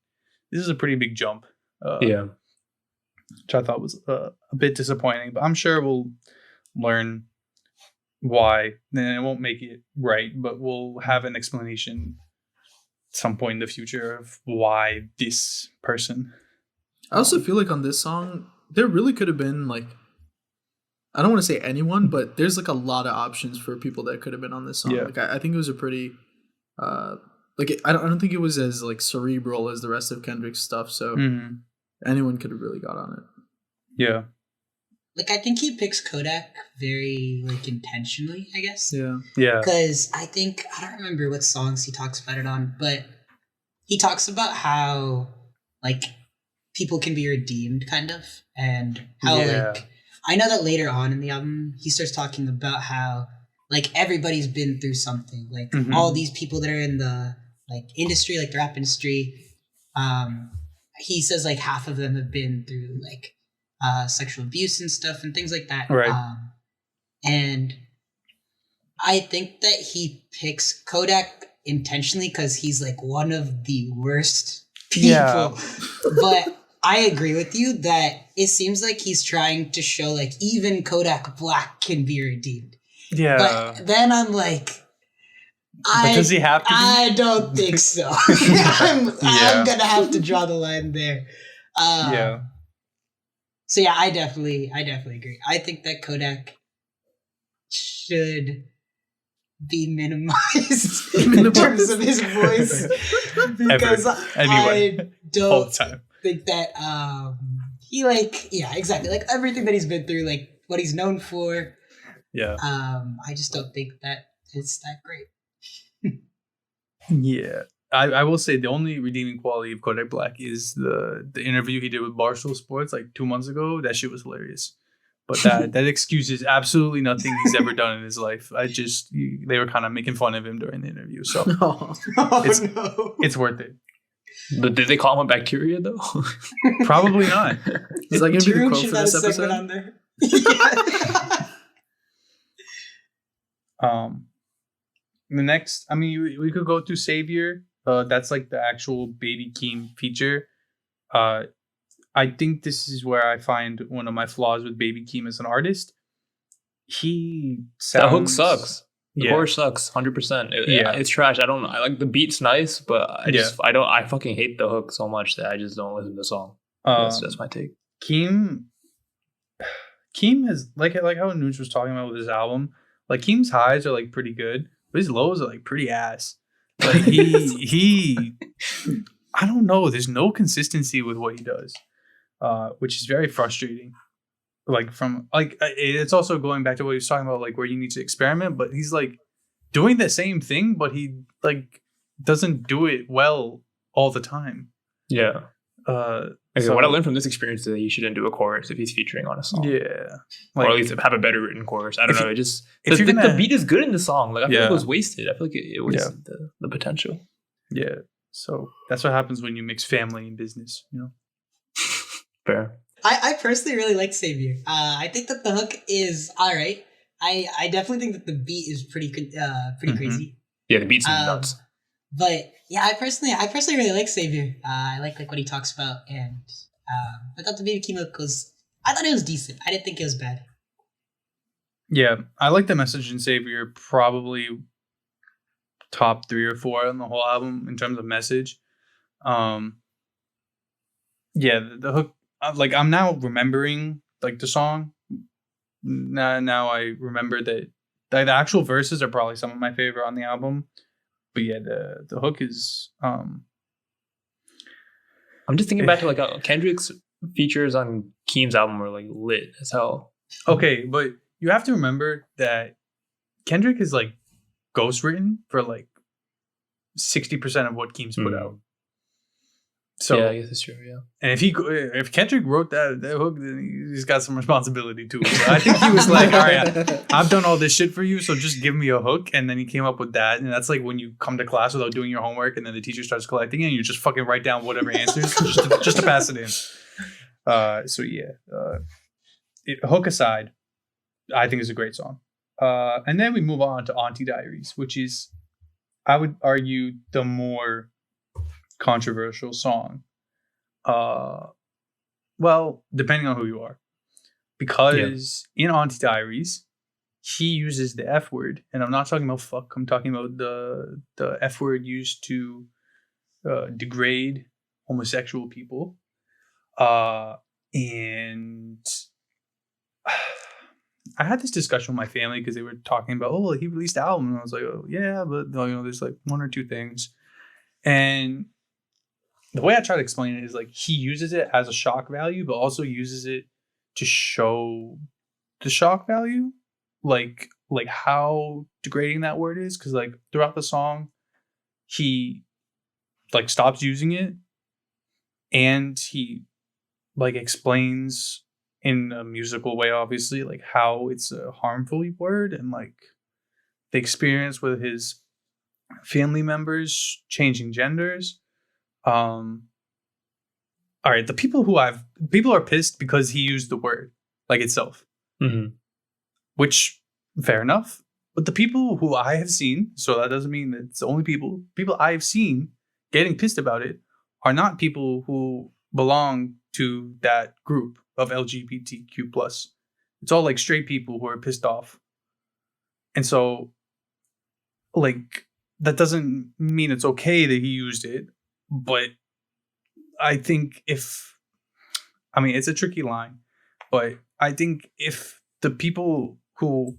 this is a pretty big jump. Which I thought was a bit disappointing, but I'm sure we'll learn why. Then it won't make it right, but we'll have an explanation at some point in the future of why this person. I also feel like on this song, there really could have been like, I don't want to say anyone, but there's like a lot of options for people that could have been on this song. Yeah. Like I think it was a pretty, I don't think it was as like cerebral as the rest of Kendrick's stuff. So anyone could have really got on it. Yeah. Like I think he picks Kodak very like intentionally, I guess. Yeah. Yeah. Because I don't remember what songs he talks about it on, but he talks about how like people can be redeemed, kind of, and how like I know that later on in the album he starts talking about how like everybody's been through something, like all these people that are in the like industry, like the rap industry. He says like half of them have been through like sexual abuse and stuff and things like that. Right. And I think that he picks Kodak intentionally because he's like one of the worst people. Yeah. But I agree with you that it seems like he's trying to show like even Kodak Black can be redeemed. Yeah. But then I'm like, does he have to be? I don't think so. I'm gonna have to draw the line there. So yeah, I definitely agree. I think that Kodak should be minimized in terms of his voice because I don't think that he exactly like everything that he's been through, like what he's known for. Yeah. I just don't think that it's that great. Yeah. I will say the only redeeming quality of Kodak Black is the interview he did with Barstool Sports like 2 months ago. That shit was hilarious. But that excuses absolutely nothing he's ever done in his life. They were kind of making fun of him during the interview. So it's worth it. But did they call him a bacteria though? Probably not. Is that going to be the quote for this episode? On there. The next, I mean, we could go through Savior. That's like the actual Baby Keem feature. I think this is where I find one of my flaws with Baby Keem as an artist. That hook sucks. The chorus sucks, 100%. It's trash. I like the beat's nice, but I fucking hate the hook so much that I just don't listen to the song. That's my take. Keem is like how Nuge was talking about with his album. Like Keem's highs are like pretty good, but his lows are like pretty ass. Like he I don't know. There's no consistency with what he does, which is very frustrating. It's also going back to what he was talking about, like where you need to experiment. But he's like doing the same thing, but he like doesn't do it well all the time. Yeah. What I learned from this experience is that you shouldn't do a chorus if he's featuring on a song. Yeah. Or at least have a better written chorus. I don't know. The beat is good in the song. Like I feel like it was wasted. I feel like it wasted the potential. Yeah. So that's what happens when you mix family and business, you know. Fair. I personally really like Savior. I think that the hook is all right. I definitely think that the beat is pretty crazy. Yeah, the beat's nuts. But yeah, I personally really like Savior. I like what he talks about, and I thought the Baby Keem hook I thought it was decent. I didn't think it was bad. Yeah, I like the message in Savior, probably top 3 or 4 on the whole album in terms of message. Yeah, the hook, like I'm now remembering like the song. Now I remember that the actual verses are probably some of my favorite on the album. But yeah, the hook is I'm just thinking back to like Kendrick's features on Keem's album were like lit as hell. Okay, but you have to remember that Kendrick is like ghost written for like 60% of what Keem's put out. So yeah, I guess it's true. Yeah, and if Kendrick wrote that hook, then he's got some responsibility too. So I think he was like, all right, I've done all this shit for you, so just give me a hook. And then he came up with that, and that's like when you come to class without doing your homework, and then the teacher starts collecting it, and you just fucking write down whatever answers just to pass it in. So yeah, hook aside, I think it's a great song. And then we move on to Auntie Diaries, which is, I would argue, the more controversial song. Well, depending on who you are. Because in Auntie Diaries, he uses the F word. And I'm not talking about fuck. I'm talking about the F word used to degrade homosexual people. And I had this discussion with my family because they were talking about, oh, he released the album. And I was like, oh, yeah, but there's like 1 or 2 things. And the way I try to explain it is like he uses it as a shock value, but also uses it to show the shock value, like how degrading that word is. Because like throughout the song, he like stops using it, and he like explains in a musical way, obviously, like how it's a harmful word, and like the experience with his family members changing genders. All right, the people are pissed because he used the word like itself, which fair enough. But the people who I have seen, so that doesn't mean that it's the only people I've seen getting pissed about it are not people who belong to that group of LGBTQ plus. It's all like straight people who are pissed off, and so like that doesn't mean it's okay that he used it. But I think it's a tricky line, but I think if the people who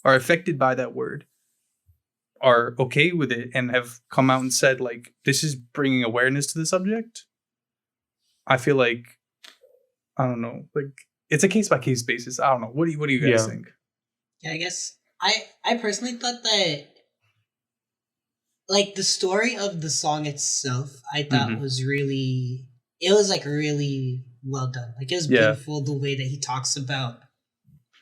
are affected by that word are okay with it and have come out and said, like, this is bringing awareness to the subject, I feel like, I don't know, like, it's a case-by-case basis. I don't know. What do you guys think? Yeah, I guess I personally thought that, like, the story of the song itself, I thought was really, it was like really well done. Like, it was beautiful the way that he talks about,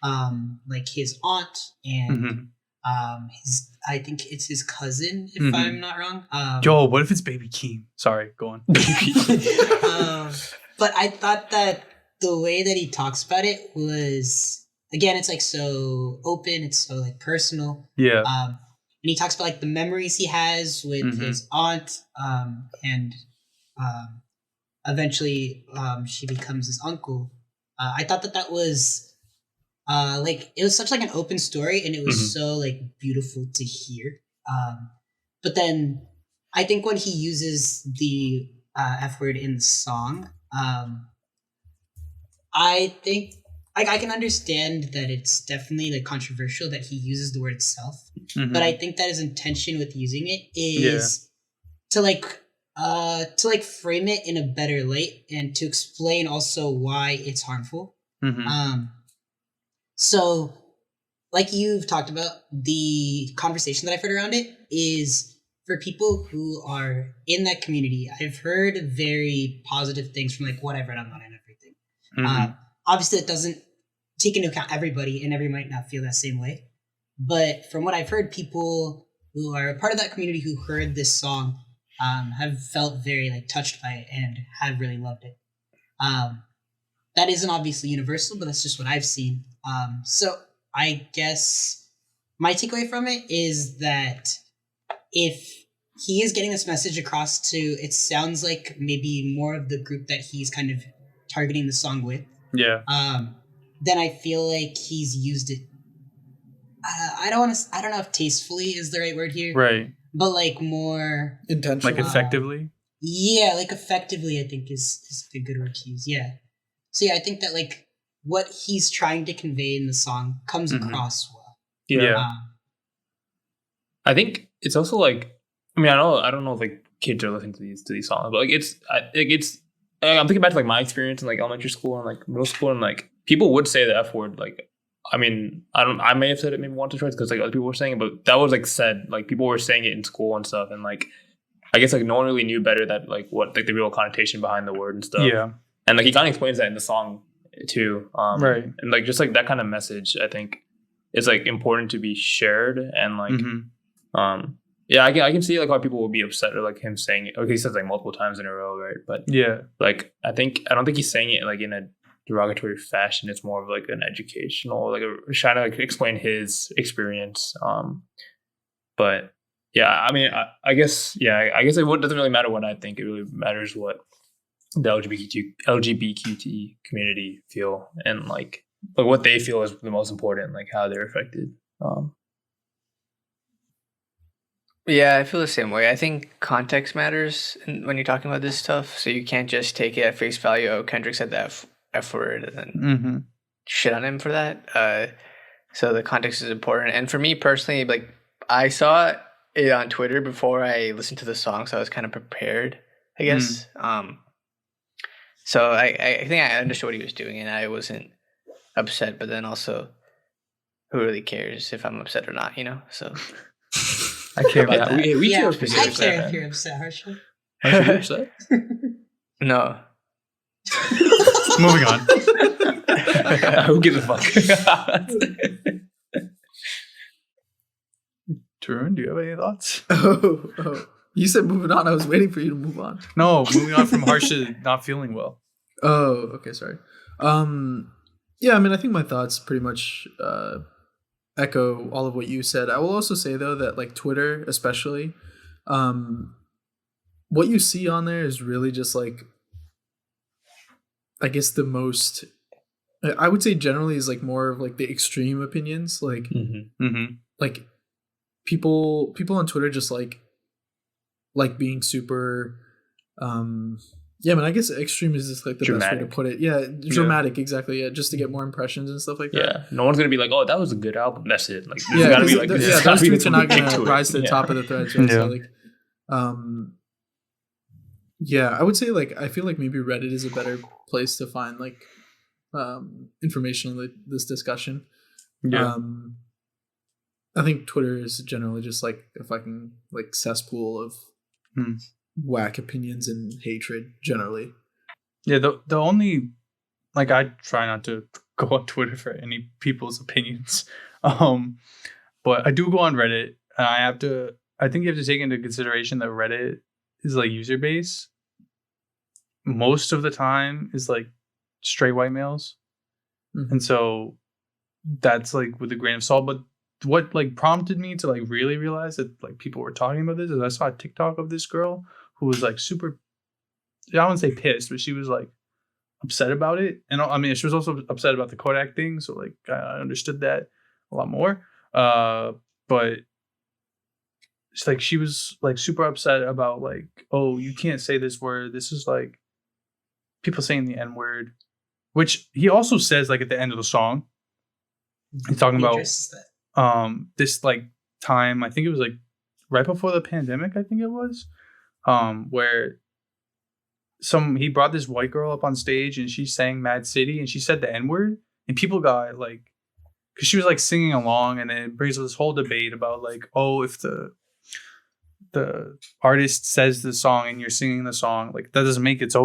like his aunt and I think it's his cousin, if I'm not wrong. Yo, what if it's Baby Keem? Sorry, go on. But I thought that the way that he talks about it was, again, it's like so open, it's so like personal. Yeah. And he talks about like the memories he has with his aunt, and eventually she becomes his uncle. I thought that was like, it was such like an open story, and it was so like beautiful to hear. But then I think when he uses the F word in the song, I think I can understand that it's definitely like controversial that he uses the word itself, but I think that his intention with using it is to frame it in a better light and to explain also why it's harmful. So like you've talked about, the conversation that I've heard around it is for people who are in that community. I've heard very positive things from like what I've read online and everything. Obviously it doesn't take into account everybody, and everybody might not feel that same way. But from what I've heard, people who are a part of that community who heard this song have felt very like touched by it and have really loved it. That isn't obviously universal, but that's just what I've seen. So I guess my takeaway from it is that if he is getting this message across to, it sounds like maybe more of the group that he's kind of targeting the song with. Yeah. Then I feel like he's used it. I don't know if tastefully is the right word here. Right. But like more intentional, like effectively. Yeah, like effectively, I think is a good word to use. Yeah. So yeah, I think that like what he's trying to convey in the song comes across well. Yeah. I think it's also like, I mean, I don't know if like kids are listening to these songs, but like I'm thinking back to like my experience in like elementary school and like middle school, and like people would say the F word. Like, I mean, I may have said it maybe once or twice because like other people were saying it, but that was like said, like people were saying it in school and stuff, and like I guess like no one really knew better that like what like the real connotation behind the word and stuff. Yeah, and like he kind of explains that in the song too. Right, and like just like that kind of message, I think is like important to be shared, and like yeah, I can see like why people would be upset or like him saying it. Okay, he says like multiple times in a row, right? But yeah, like I don't think he's saying it like in a derogatory fashion. It's more of like an educational, like trying to like explain his experience. But yeah, I mean, I guess it doesn't really matter what I think. It really matters what the LGBTQ community feel, and like what they feel is the most important, like how they're affected. Yeah, I feel the same way. I think context matters when you're talking about this stuff. So you can't just take it at face value. Oh, Kendrick said the F word and then shit on him for that. So the context is important. And for me personally, like I saw it on Twitter before I listened to the song, so I was kind of prepared, I guess. So I think I understood what he was doing, and I wasn't upset. But then also, who really cares if I'm upset or not? You know, so. I care about that. We care if you're upset, Harsha. Are you upset? No. Moving on. Who gives a fuck? Tarun, do you have any thoughts? Oh. You said moving on. I was waiting for you to move on. No, moving on from Harsha not feeling well. Oh, okay, sorry. Yeah, I mean, I think my thoughts pretty much echo all of what you said. I will also say though that like Twitter especially, what you see on there is really just like, I guess the most, I would say generally is like more of like the extreme opinions, like like people on Twitter just like being super yeah, man, I guess extreme is just like the dramatic. best way to put it. Yeah, dramatic, exactly. Yeah, just to get more impressions and stuff like that. Yeah, no one's gonna be like, "Oh, that was a good album." That's it. Like, yeah, gotta be like, those tweets are not gonna rise to the top of the threads. Right? So like, yeah, I would say like I feel like maybe Reddit is a better place to find like information on like this discussion. Yeah, I think Twitter is generally just like a fucking like cesspool of whack opinions and hatred generally. Yeah, the only, like, I try not to go on Twitter for any people's opinions, but I do go on Reddit, and I think you have to take into consideration that Reddit is like user base most of the time is like straight white males, and so that's like with a grain of salt. But what like prompted me to like really realize that like people were talking about this is I saw a TikTok of this girl who was like super, I wouldn't say pissed, but she was like upset about it. And I mean, she was also upset about the Kodak thing. So like, I understood that a lot more. But it's like, she was like super upset about like, oh, you can't say this word. This is like people saying the N word, which he also says like at the end of the song. He's talking about this like time, I think it was like right before the pandemic, I think it was, where he brought this white girl up on stage and she sang Mad City and she said the N-word, and people got like, because she was like singing along, and it brings this whole debate about like, oh, if the artist says the song and you're singing the song, like that doesn't mean it's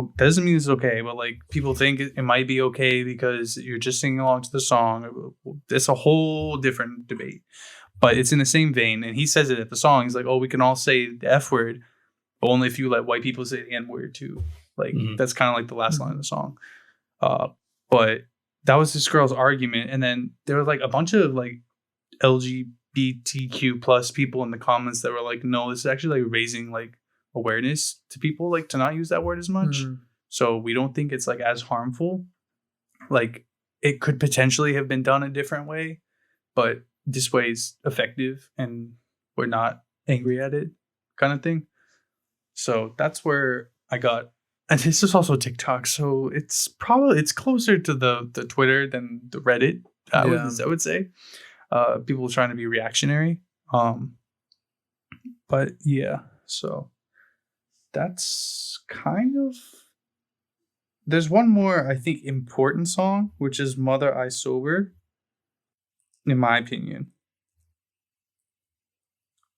okay, but like people think it might be okay because you're just singing along to the song. It's a whole different debate, but it's in the same vein. And he says it at the song. He's like, oh, we can all say the F word, but only if you let white people say the N-word too. Like that's kind of like the last line of the song. But that was this girl's argument, and then there were like a bunch of like LGBTQ plus people in the comments that were like, no, this is actually like raising like awareness to people, like to not use that word as much. So we don't think it's like as harmful. Like it could potentially have been done a different way, but this way is effective and we're not angry at it, kind of thing. So that's where I got, and this is also TikTok, so it's closer to the Twitter than the Reddit. I would say people trying to be reactionary. But yeah, so that's kind of. There's one more, I think, important song, which is "Mother I Sober." In my opinion,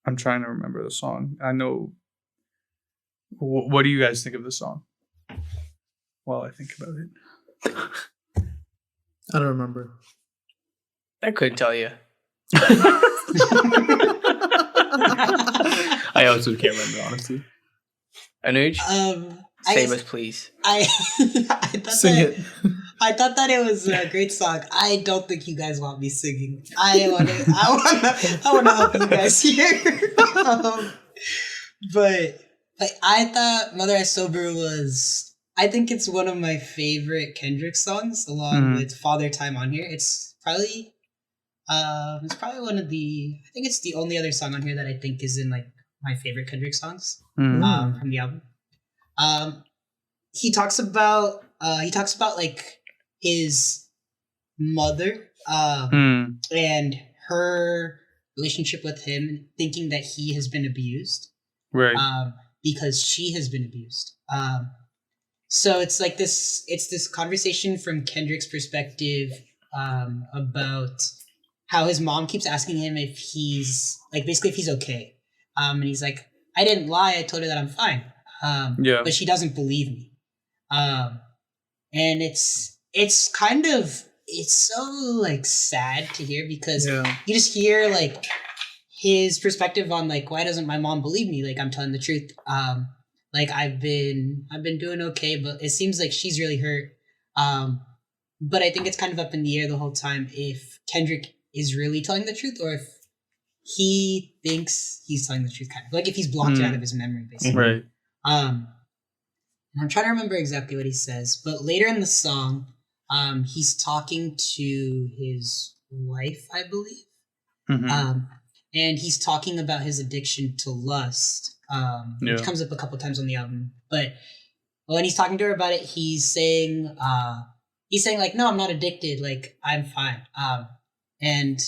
I'm trying to remember the song. I know. What do you guys think of the song? While I think about it, I don't remember. I couldn't tell you. I also can't remember, honestly. Anuj, save us, please. I thought I thought that it was a great song. I don't think you guys want me singing. I want to help you guys here. But I thought "Mother I Sober" was. I think it's one of my favorite Kendrick songs, along with "Father Time" on here. It's probably one of the. I think it's the only other song on here that I think is in like my favorite Kendrick songs from the album. He talks about like his mother and her relationship with him, thinking that he has been abused, right? Because she has been abused. So it's like this. It's this conversation from Kendrick's perspective about how his mom keeps asking him if he's like basically if he's okay, and he's like, "I didn't lie. I told her that I'm fine." But she doesn't believe me. And it's kind of it's so like sad to hear because you just hear like his perspective on like, why doesn't my mom believe me? Like I'm telling the truth. Like I've been doing okay, but it seems like she's really hurt. But I think it's kind of up in the air the whole time if Kendrick is really telling the truth or if he thinks he's telling the truth, kind of like if he's blocked it out of his memory, basically. Right. And I'm trying to remember exactly what he says, but later in the song, he's talking to his wife, I believe. And he's talking about his addiction to lust, which comes up a couple times on the album. But when he's talking to her about it, he's saying like, no, I'm not addicted. Like, I'm fine. And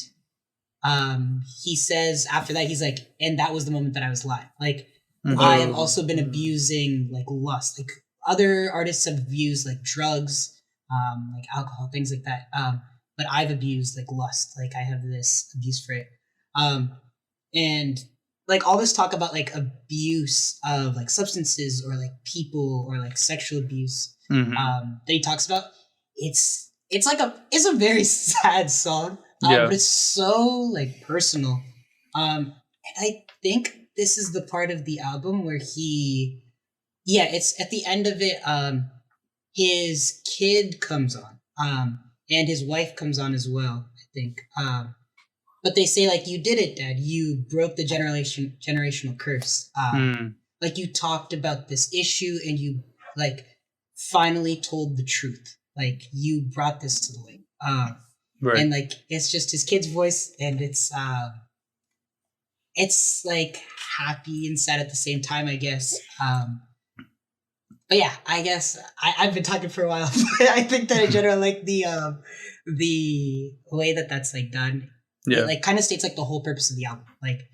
he says after that, he's like, and that was the moment that I was lying. Like, I have also been abusing like lust. Like other artists have abused like drugs, like alcohol, things like that. But I've abused like lust. Like I have this abuse for it. And like all this talk about like abuse of like substances or like people or like sexual abuse that he talks about, it's a very sad song, but it's so like personal. And I think this is the part of the album where it's at the end of it, his kid comes on, and his wife comes on as well, I think. But they say like, you did it, Dad. You broke the generational curse. Like you talked about this issue and you like finally told the truth. Like you brought this to the light. Right. And like, it's just his kid's voice and it's like happy and sad at the same time, I guess. But yeah, I guess I've been talking for a while, but I think that in general, like the way that that's like done, it like kind of states like the whole purpose of the album, like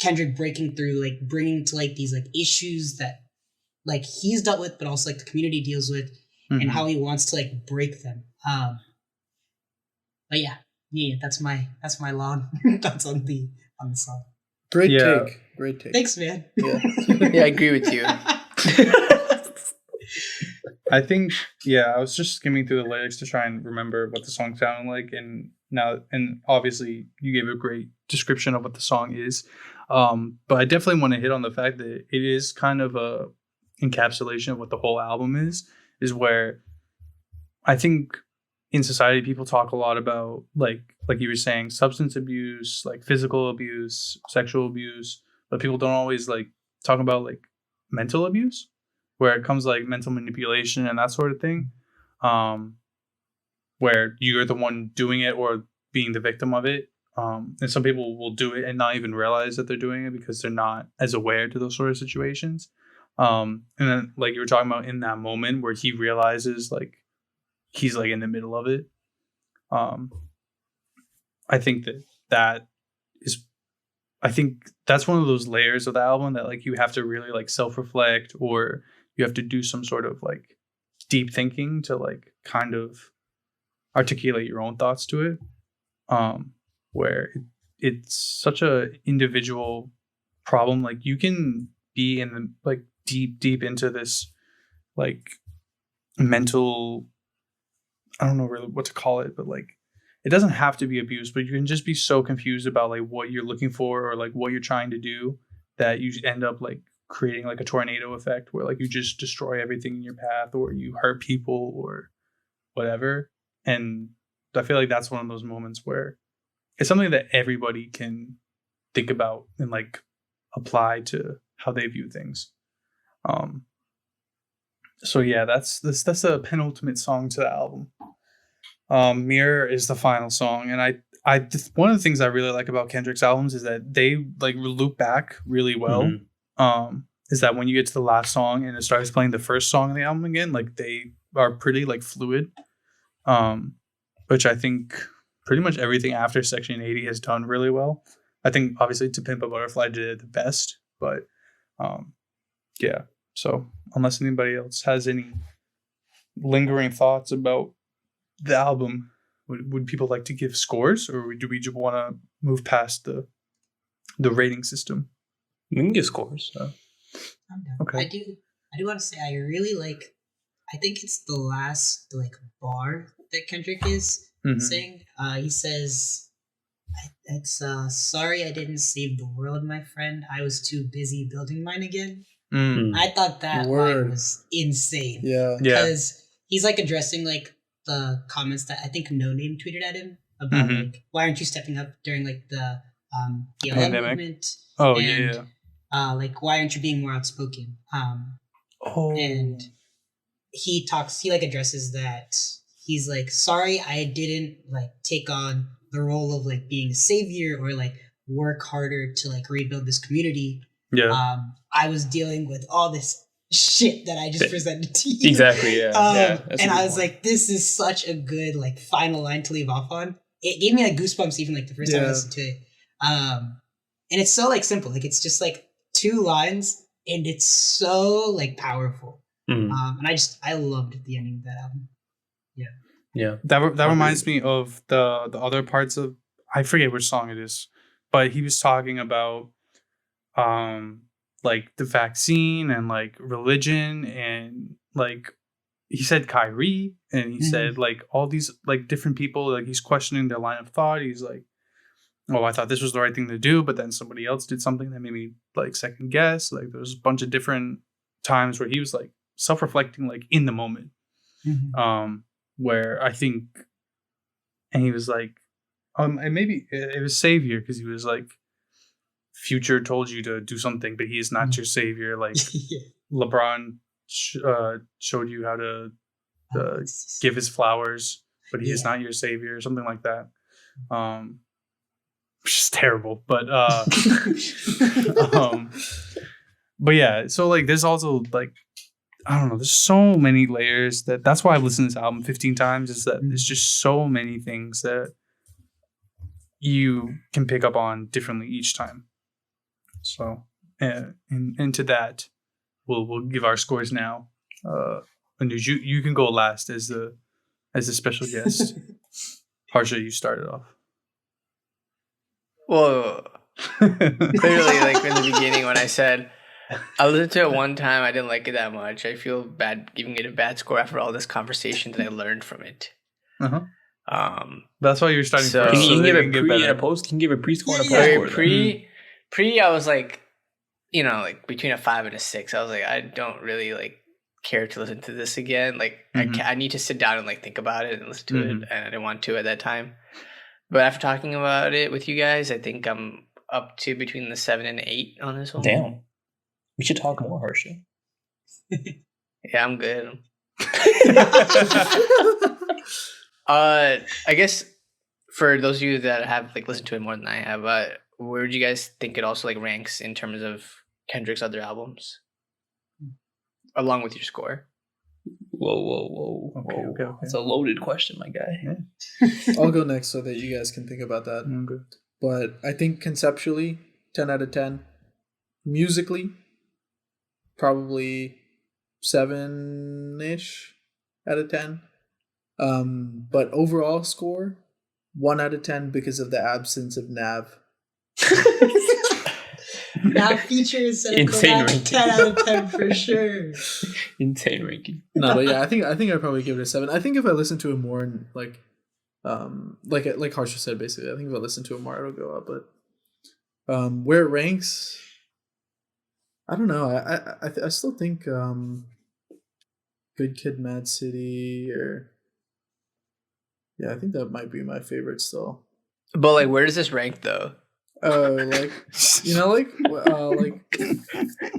Kendrick breaking through, like bringing to like these like issues that like he's dealt with, but also like the community deals with, and how he wants to like break them. But yeah, that's my long thoughts on the song. Great take. Thanks, man. Yeah, I agree with you. I think, I was just skimming through the lyrics to try and remember what the song sounded like. And obviously you gave a great description of what the song is. But I definitely want to hit on the fact that it is kind of a encapsulation of what the whole album is where I think in society people talk a lot about like you were saying, substance abuse, like physical abuse, sexual abuse, but people don't always like talk about like mental abuse, where it comes like mental manipulation and that sort of thing, where you're the one doing it or being the victim of it. And some people will do it and not even realize that they're doing it because they're not as aware to those sort of situations. And then like you were talking about in that moment where he realizes like he's like in the middle of it. I think that's one of those layers of the album that like you have to really like self-reflect, or you have to do some sort of like deep thinking to like kind of articulate your own thoughts to it. Where it's such a individual problem. Like you can be in the like deep into this like mental, I don't know really what to call it, but like it doesn't have to be abuse, but you can just be so confused about like what you're looking for or like what you're trying to do that you end up like creating like a tornado effect where like you just destroy everything in your path, or you hurt people or whatever. And I feel like that's one of those moments where it's something that everybody can think about and like apply to how they view things. So yeah, that's a penultimate song to the album. Mirror is the final song, and I one of the things I really like about Kendrick's albums is that they like loop back really well. Is that when you get to the last song and it starts playing the first song of the album again, like they are pretty like fluid. Which I think pretty much everything after Section 80 has done really well. I think obviously To Pimp a Butterfly did it the best, but yeah. So unless anybody else has any lingering thoughts about the album, would people like to give scores, or do we just want to move past the rating system? We can give scores. I'm done. Okay. I do want to say I really like. I think it's the last like bar that Kendrick is saying. He says, "It's sorry I didn't save the world, my friend. I was too busy building mine again." I thought that line was insane. Yeah. Because he's like addressing like the comments that I think No Name tweeted at him about like, why aren't you stepping up during like the BLM movement? Oh, and, yeah. like, why aren't you being more outspoken? And he like addresses that. He's like, sorry, I didn't like take on the role of like being a savior or like work harder to like rebuild this community. Yeah. I was dealing with all this shit that I just presented to you. Exactly. Yeah. And I was like, this is such a good like final line to leave off on. It gave me like goosebumps even like the first time I listened to it. And it's so like simple. Like it's just like 2 lines and it's so like powerful. And I loved the ending of that album. Yeah. That reminds me of the other parts of, I forget which song it is, but he was talking about like the vaccine and like religion, and like he said Kyrie, and he said like all these like different people, like he's questioning their line of thought. He's like, oh, I thought this was the right thing to do, but then somebody else did something that made me like second guess. Like there was a bunch of different times where he was like self-reflecting like in the moment. Where I think, and he was like, and maybe it was savior, because he was like, Future told you to do something, but he is not your savior. Like LeBron showed you how to give his flowers, but he is not your savior, or something like that. Which is terrible, but but yeah. So like, there's also like, I don't know, there's so many layers that's why I've listened to this album 15 times, is that there's just so many things that you can pick up on differently each time. So, and to that, we'll give our scores now. Anuj, you can go last as the special guest. Harsha, you started off. Well, clearly, like in the beginning when I said I listened to it one time, I didn't like it that much. I feel bad giving it a bad score after all this conversation that I learned from it. That's why you're starting. So you can give a pre and a post. You can give a pre-score and a post score. Pre, I was like, like between a 5 and a 6. I was like, I don't really like care to listen to this again. Like, I need to sit down and like think about it and listen to it, and I didn't want to at that time. But after talking about it with you guys, I think I'm up to between the 7 and 8 on this one. Damn, we should talk more, Harsha. Yeah, I'm good. I guess for those of you that have like listened to it more than I have, where would you guys think it also like ranks in terms of Kendrick's other albums, along with your score? Whoa. Okay. It's a loaded question, my guy. Yeah. I'll go next so that you guys can think about that. Okay. But I think conceptually, 10 out of 10. Musically, probably 7-ish out of 10. But overall score, 1 out of 10 because of the absence of Nav. Nav features insane ranking. 10 out of 10 for sure. Insane ranking. No, but yeah, I think I'd probably give it a 7. I think if I listen to it more and like Harsha said, basically, I think if I listen to it more, it'll go up. But where it ranks, I don't know. I still think Good Kid, Mad City, or I think that might be my favorite still. But like, where does this rank though? Like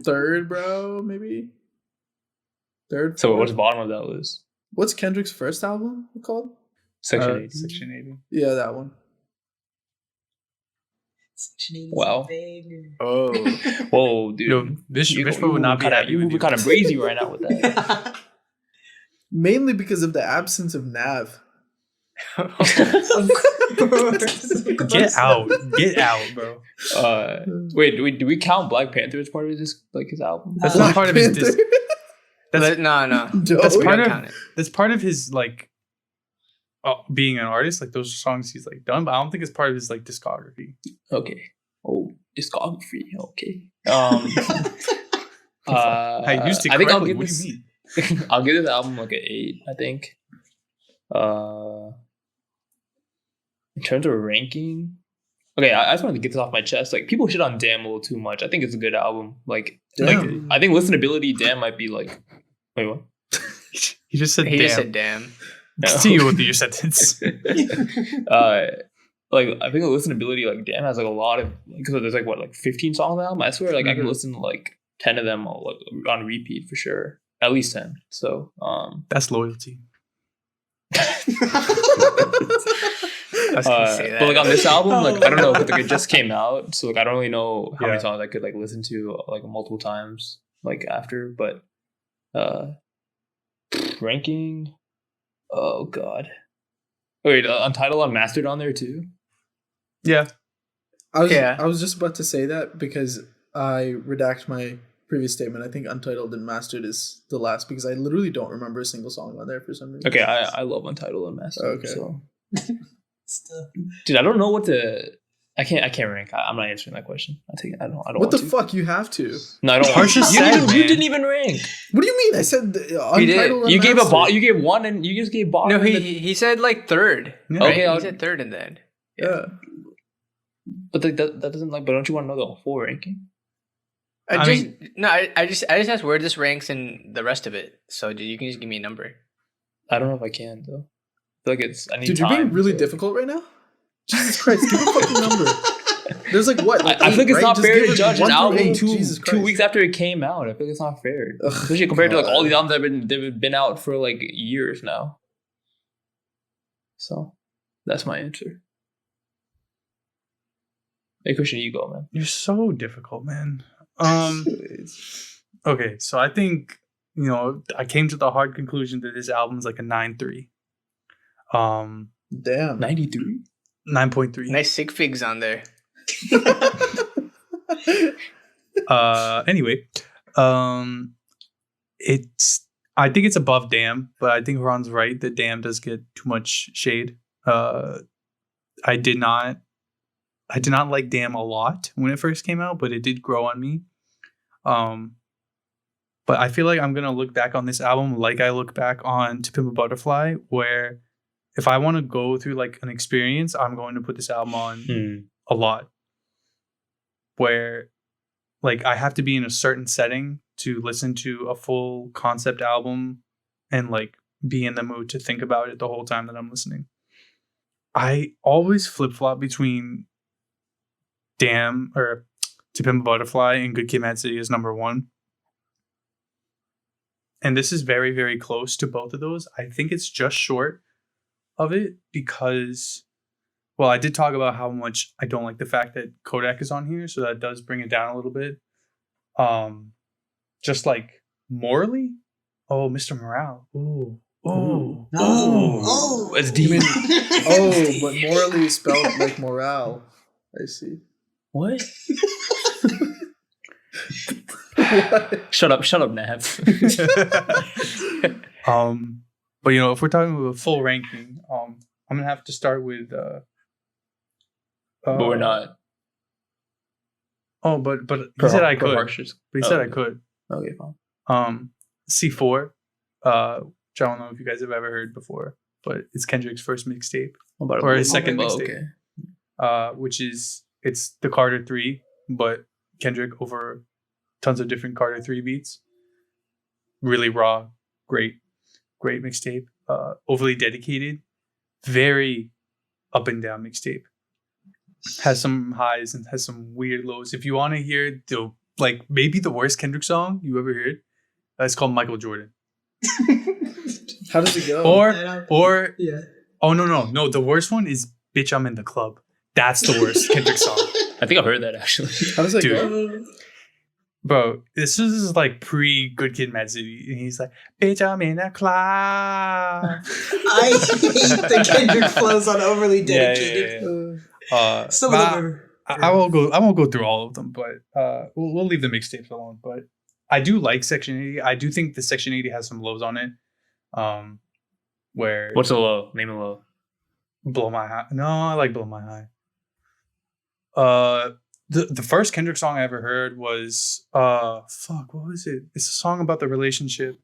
third, bro, maybe third. So what's the bottom of that list? What's Kendrick's first album called? Section 80. Section 80. Yeah, that one. Wow. Oh, whoa, dude! Yo, Vishwa would not be happy. You would be kind of brazy right now with that. Mainly because of the absence of Nav. Get out, bro. Wait, do we count Black Panther as part of his album? That's not part of his disc. No. That's we part don't of that's part of his like being an artist. Like those songs he's like done, but I don't think it's part of his like discography. Okay. Oh, discography. Okay. I used it I think I'll correctly. give What this. do you mean? I'll give this album like an 8. I think. In terms of ranking, okay, I just wanted to get this off my chest. Like, people shit on Damn a little too much. I think it's a good album. Like I think listenability, Damn might be like. Wait, what? He just said he damn. just said damn. Continue with your sentence. Like I think the listenability, like Damn has like a lot of, because there's like what, like 15 songs on the album. I swear, like I could listen to like 10 of them on repeat for sure, at least 10. So that's loyalty. I was gonna say that. But like on this album, like I don't know, like it just came out, so like I don't really know how many songs I could like listen to like multiple times like after. But ranking, oh god, wait, Untitled Unmastered on there too. Yeah, I was just about to say that because I redact my previous statement. I think Untitled and Mastered is the last because I literally don't remember a single song on there for some reason. Okay, I love Untitled Unmastered. Okay. So. Dude, I don't know what to. I can't rank. I'm not answering that question. I don't. What the fuck? You have to. No, I don't. Harsha said, you didn't even rank. What do you mean? I said Untitled. You gave You gave one, and you just gave bottom. No, he said like third. Yeah. Right? Okay, he said third in the end. Yeah. But like, that doesn't like. But don't you want to know the full ranking? I just asked where this ranks in the rest of it. So you can just give me a number. I don't know if I can though. I feel like it's. I need Dude, time, you're being really difficult right now. Jesus Christ, give a fucking number. There's like what? Like I feel like it's not Just fair give to it judge an 1 through album 8. 2 weeks after it came out. I feel like it's not fair, especially compared to like all these albums that have been out for like years now. So, that's my answer. Hey, Christian, you go, man. You're so difficult, man. Okay, so I think I came to the hard conclusion that this album is like a 9.3. Damn. 93. 9.3. Nice sig figs on there. Anyway, I think it's above Damn, but I think Ron's right that Damn does get too much shade. I did not like Damn a lot when it first came out, but it did grow on me. But I feel like I'm gonna look back on this album like I look back on To Pimp a Butterfly, where if I want to go through like an experience, I'm going to put this album on a lot. where like I have to be in a certain setting to listen to a full concept album and like be in the mood to think about it the whole time that I'm listening. I always flip-flop between Damn or To Pimp a Butterfly and Good Kid, Mad City as number one. And this is very, very close to both of those. I think it's just short of it because, well, I did talk about how much I don't like the fact that Kodak is on here, so that does bring it down a little bit. Just like morally, oh, Mr. Morale, it's deep. But morally spelled like morale. I see. What? Shut up, Nav. But you know, if we're talking about a full ranking, I'm gonna have to start with. But we're not. Oh, but he said I could. But he said I okay. could. Okay, fine. C4, which I don't know if you guys have ever heard before, but it's Kendrick's first mixtape or his second mixtape. Okay. Which is it's the Carter 3, but Kendrick over tons of different Carter 3 beats. Really raw, great mixtape. Overly dedicated, very up and down mixtape. Has some highs and has some weird lows. If you want to hear the like maybe the worst Kendrick song you ever heard, it's called Michael Jordan. How does it go? Or yeah. Oh no. The worst one is Bitch I'm in the Club. That's the worst Kendrick song. I think I've heard that actually. How does it Dude. go? Bro, this is like pre Good Kid, Mad City, and he's like, "Bitch, I'm in a club." I hate the Kendrick flows on overly dedicated. Some of them are. I won't go through all of them, but we'll leave the mixtapes alone. But I do like Section 80. I do think the Section 80 has some lows on it. Where what's a low? Name a low. Blow My High. No, I like Blow My High. The first Kendrick song I ever heard was what was it? It's a song about the relationship.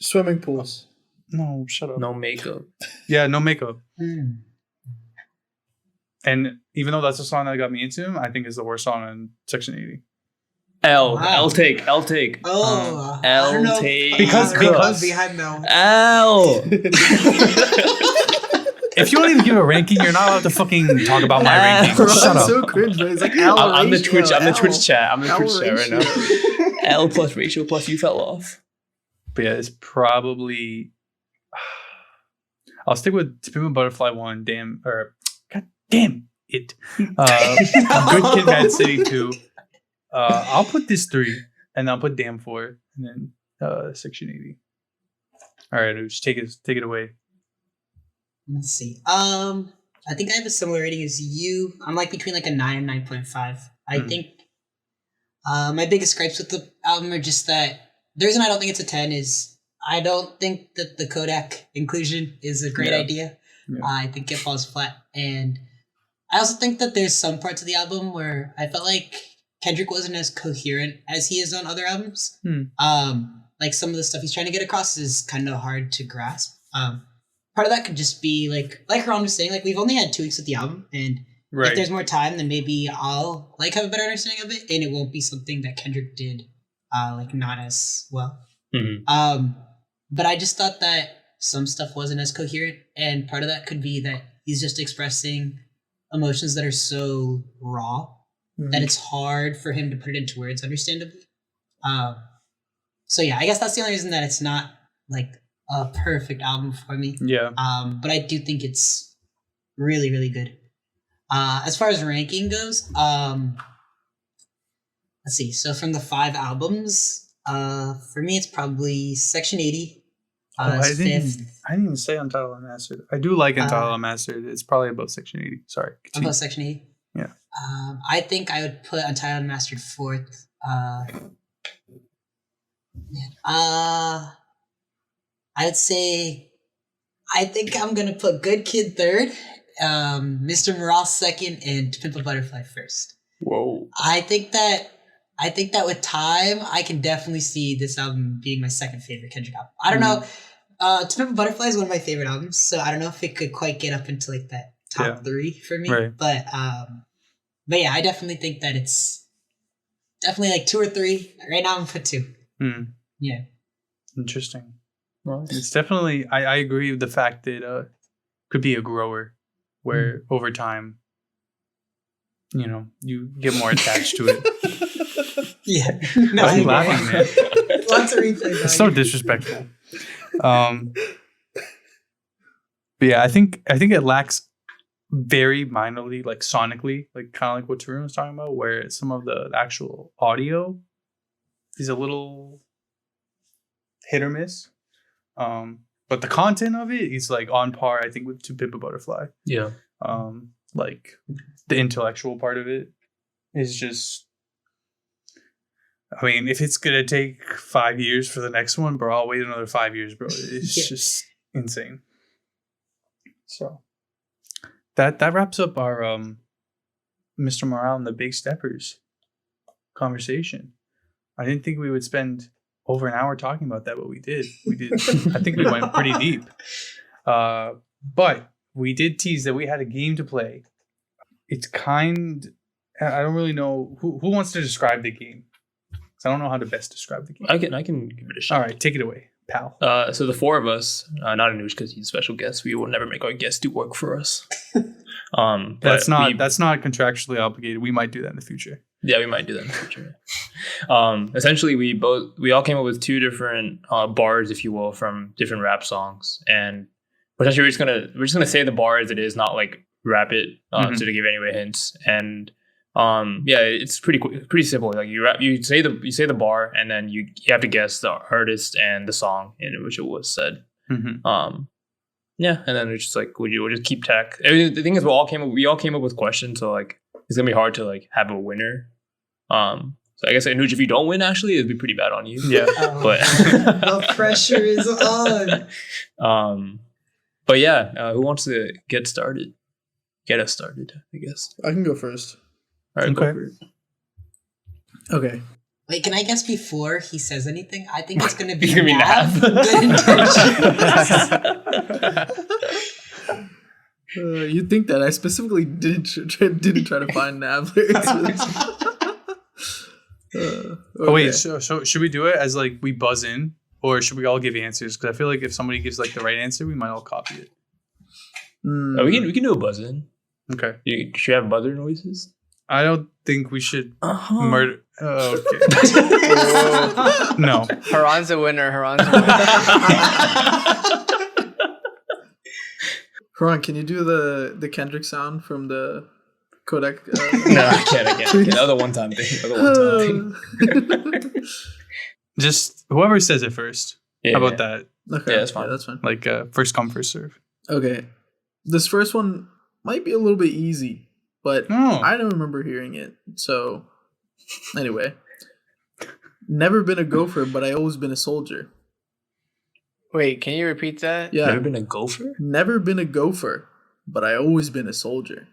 Swimming pools. No, shut up. No makeup. Yeah, No Makeup. And even though that's the song that got me into him, I think it's the worst song in Section 80. L take. Oh, L I don't know. take. Because behind no. L. If you don't even give a ranking, you're not allowed to fucking talk about my ranking. Shut up. So cringe, but it's like I'm the Twitch chat. I'm the Twitch chat right now. L plus ratio plus you fell off. But yeah, it's probably. I'll stick with To Pimp a Butterfly 1. God damn it. Good Kid, Mad City 2. I'll put this 3, and I'll put Damn 4, and then Section 80. All right, just take it away. Let's see. I think I have a similar rating as you. I'm like between like a 9 and 9.5. I think my biggest gripes with the album are just that the reason I don't think it's a 10 is I don't think that the Kodak inclusion is a great idea. Yeah. I think it falls flat. And I also think that there's some parts of the album where I felt like Kendrick wasn't as coherent as he is on other albums. Like some of the stuff he's trying to get across is kind of hard to grasp. Part of that could just be like Ron was saying, like we've only had 2 weeks with the album, and if there's more time, then maybe I'll like have a better understanding of it, and it won't be something that Kendrick did like not as well. But I just thought that some stuff wasn't as coherent, and part of that could be that he's just expressing emotions that are so raw that it's hard for him to put it into words understandably. So yeah, I guess that's the only reason that it's not like a perfect album for me. Yeah. But I do think it's really, really good. As far as ranking goes, let's see. So from the 5 albums, for me, it's probably Section 80. I didn't even say Untitled Unmastered. I do like Untitled Unmastered. It's probably above Section 80. Sorry. Above Section 80? Yeah. I think I would put Untitled Unmastered 4th. I would say, I think I'm going to put Good Kid 3rd, Mr. Morale 2nd, and To Pimp a Butterfly 1st. Whoa. I think that with time, I can definitely see this album being my second favorite Kendrick album. I don't know. To Pimp a Butterfly is one of my favorite albums, so I don't know if it could quite get up into like that top 3 for me. Right. But yeah, I definitely think that it's Definitely like 2 or 3. Right now I'm gonna put 2. Yeah. Interesting. Nice. It's definitely. I agree with the fact that could be a grower, where over time, you get more attached to it. Yeah. Why are you laughing, man? Lots of replay value. It's so disrespectful. But yeah, I think it lacks very minorly, like sonically, like kind of like what Tarun was talking about, where some of the actual audio is a little hit or miss. But the content of it is like on par, I think, with To Pimp a Butterfly. Yeah. Like the intellectual part of it is just. I mean, if it's gonna take 5 years for the next one, bro, I'll wait another 5 years, bro. It's just insane. So that wraps up our Mr. Morale and the Big Steppers conversation. I didn't think we would spend over an hour talking about that, but we did. I think we went pretty deep. But we did tease that we had a game to play. It's I don't really know who wants to describe the game. Because I don't know how to best describe the game. I can give it a shot. All right, take it away, pal. So the 4 of us, not Anuj because he's a special guest. We will never make our guests do work for us. That's not contractually obligated. We might do that in the future. Yeah, we might do that in the future. Essentially, we all came up with 2 different bars, if you will, from different rap songs, and potentially we're just gonna say the bar as it is, not like rap it, so to give any hints. And yeah, it's pretty simple. Like you say the bar, and then you have to guess the artist and the song in which it was said. Yeah, and then it's just like we'll just keep track. I mean, the thing is, we all came up with questions, so like it's gonna be hard to like have a winner. So I guess Anuj, if you don't win, actually, it'd be pretty bad on you. Yeah, but the pressure is on. But yeah, who wants to get us started? I guess. I can go first. All right, Okay. go for it. Okay. Wait, can I guess before he says anything? I think it's going to be It's gonna be Nav. Nav. You'd think that I specifically didn't try to find Nav lyrics. Oh wait, so should we do it as like we buzz in, or should we all give answers? Because I feel like if somebody gives like the right answer, we might all copy it. We can do a buzz in. Okay. Should you have buzzer noises? I don't think we should murder. Oh, okay. No. Haran's a winner. Haran, can you do the Kendrick sound from the Kodak? No, I can't. Another one-time thing. Just whoever says it first. Yeah, How about that? Okay, Yeah, that's fine. Yeah, that's fine. Like first come, first serve. Okay, this first one might be a little bit easy, but I don't remember hearing it. So, anyway, never been a gopher, but I always been a soldier. Wait, can you repeat that? Yeah, Never been a gopher? never been a gopher, but I always been a soldier.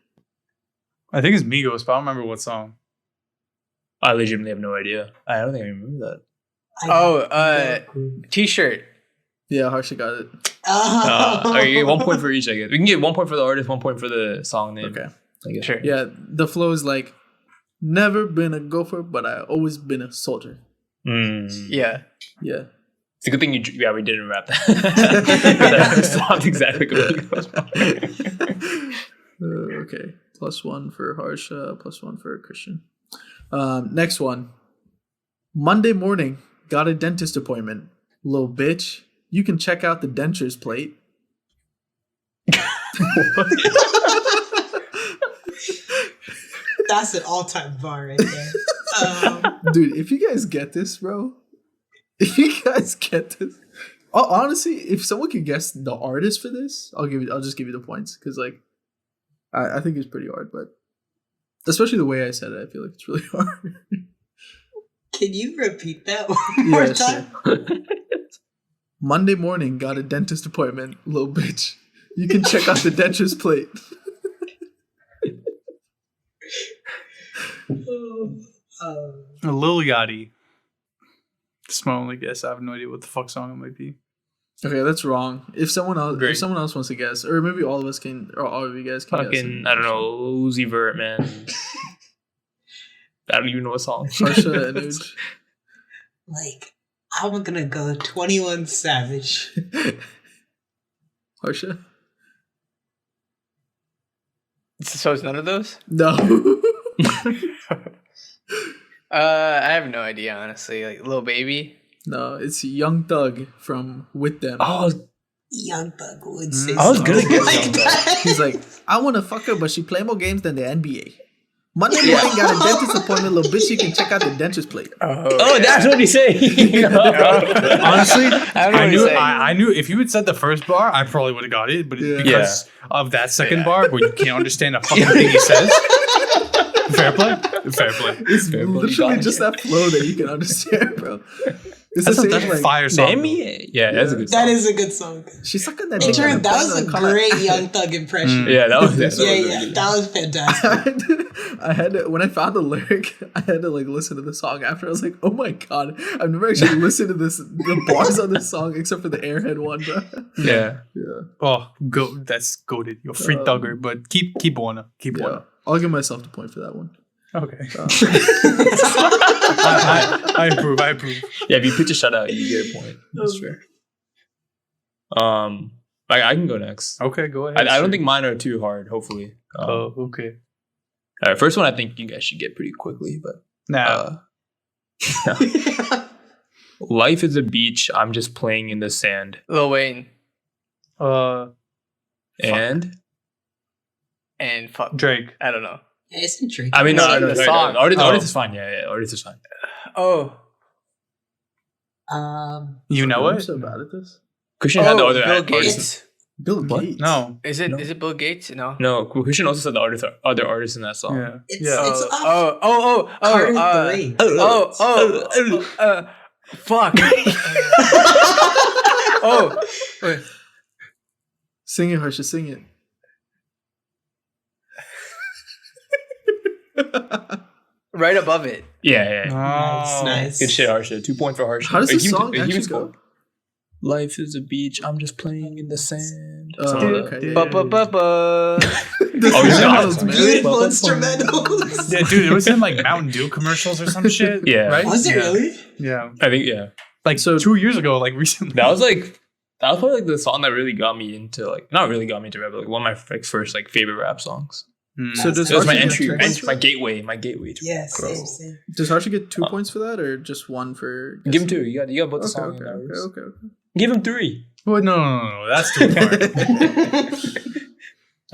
I think it's Migos, but I don't remember what song. I legitimately have no idea. I don't think I remember that. T-shirt. Yeah, Harsha got it. Okay, 1 point for each, I guess. We can get 1 point for the artist, 1 point for the song name. Okay. I guess. Sure. Yeah, the flow is like, never been a gopher, but I always been a soldier. Yeah. Yeah. It's a good thing we didn't rap that. That sounds exactly good. Okay. +1 for Harsha, +1 for Christian. Next one. Monday morning, got a dentist appointment. Little bitch, you can check out the dentures plate. That's an all-time bar right there. Dude, if you guys get this, bro. If you guys get this. Honestly, if someone could guess the artist for this, I'll just give you the points. Because like I think it's pretty hard, but especially the way I said it, I feel like it's really hard. Can you repeat that one more time? Sure. Monday morning, got a dentist appointment, little bitch. You can check out the dentures plate. Lil Yachty. That's my only guess. I have no idea what the fuck song it might be. Okay, that's wrong. If someone else wants to guess, or maybe all of us can, or all of you guys can guess. Fucking, I don't know, Uzi Vert, man. I don't even know a song. Harsha and Uj. Like, I'm gonna go 21 Savage. Harsha? So it's none of those? No. I have no idea, honestly. Like Lil Baby. No, it's Young Thug from With Them. Oh, Young Thug would say I was something gonna guess like Young that. He's like, I want to fuck her, but she play more games than the NBA. Monday morning got a dentist appointment, little bitch. You can check out the dentist plate. oh, that's what he's saying. Honestly, I don't know what he's saying. I knew if you had said the first bar, I probably would have got it. But Yeah. because of that second bar, where you can't understand a fucking thing he says, fair play. It's Fair play. literally just that flow that you can understand, bro. It's That's the a same, that's a fire song. Yeah, that's a good song. That is a good song. She's sucking that Hey, dick. Trent, that was a great Young Thug impression. Yeah, that was Yeah, that was fantastic. I had to, when I found the lyric, I had to like listen to the song after. I was like, oh my god, I've never actually listened to the bars on this song except for the Airhead one, bro. Yeah. Oh, that's goated. You're free thugger, but keep one up. Keep one Yeah, up. I'll give myself the point for that one. Okay. I approve. Yeah, if you pitch a shutout, you get a point. That's fair. I can go next. Okay, go ahead. I don't think mine are too hard, hopefully. Okay. All right, first one I think you guys should get pretty quickly, but Now, life is a beach, I'm just playing in the sand. Lil Wayne. And And fuck. Drake. I don't know. Yeah, it's intriguing. I mean, no, The song. artist is fine. Yeah, artist is fine. Oh. You know I'm it? so bad at this. Christian had the other Bill artist. Gates. Bill What? Gates. No. Is it No. is it Bill Gates? No. No, Christian also said the other artist in that song. Yeah. It's Oh. Carter the Great. Fuck. Oh. Wait. Sing it, Harsha, sing it. Right above it. Yeah. Nice. Good shit, Harsha. 2 points for Harsha. How does Wait, this he was- song he actually was go? cool. Life is a beach, I'm just playing in the sand. Oh, Something like okay. that. Ba-ba-ba-ba. The Oh, he's got instrumentals, it. man. Beautiful instrumentals. Yeah, dude, it was in like Mountain Dew commercials or some shit. Yeah. Right? Was it Yeah. really? Yeah. I think, yeah. Like So- 2 years ago, like recently. That was probably like the song that really got me into not really got me into rap, but like one of my first like favorite rap songs. Mm. So does It was my Harsha entry, get 2 points for my that? gateway to Yeah, bro. same. Does Harsha get 2 points for that, or just one for? Give him 2. You got both the song. Okay. Give him 3. Well, no. That's too far.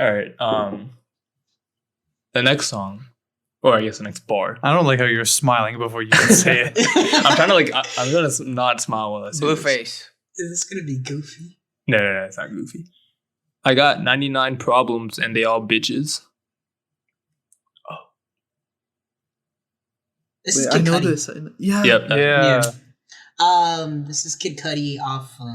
All right. The next song, or I guess the next bar. I don't like how you're smiling before you can say it. I'm trying to I'm gonna not smile while I say this. Blueface. Is this gonna be goofy? No, it's not goofy. I got 99 problems and they all bitches. This Wait, is I Kid know Cudi. this. Yeah. Yep. Yeah. This is Kid Cudi off of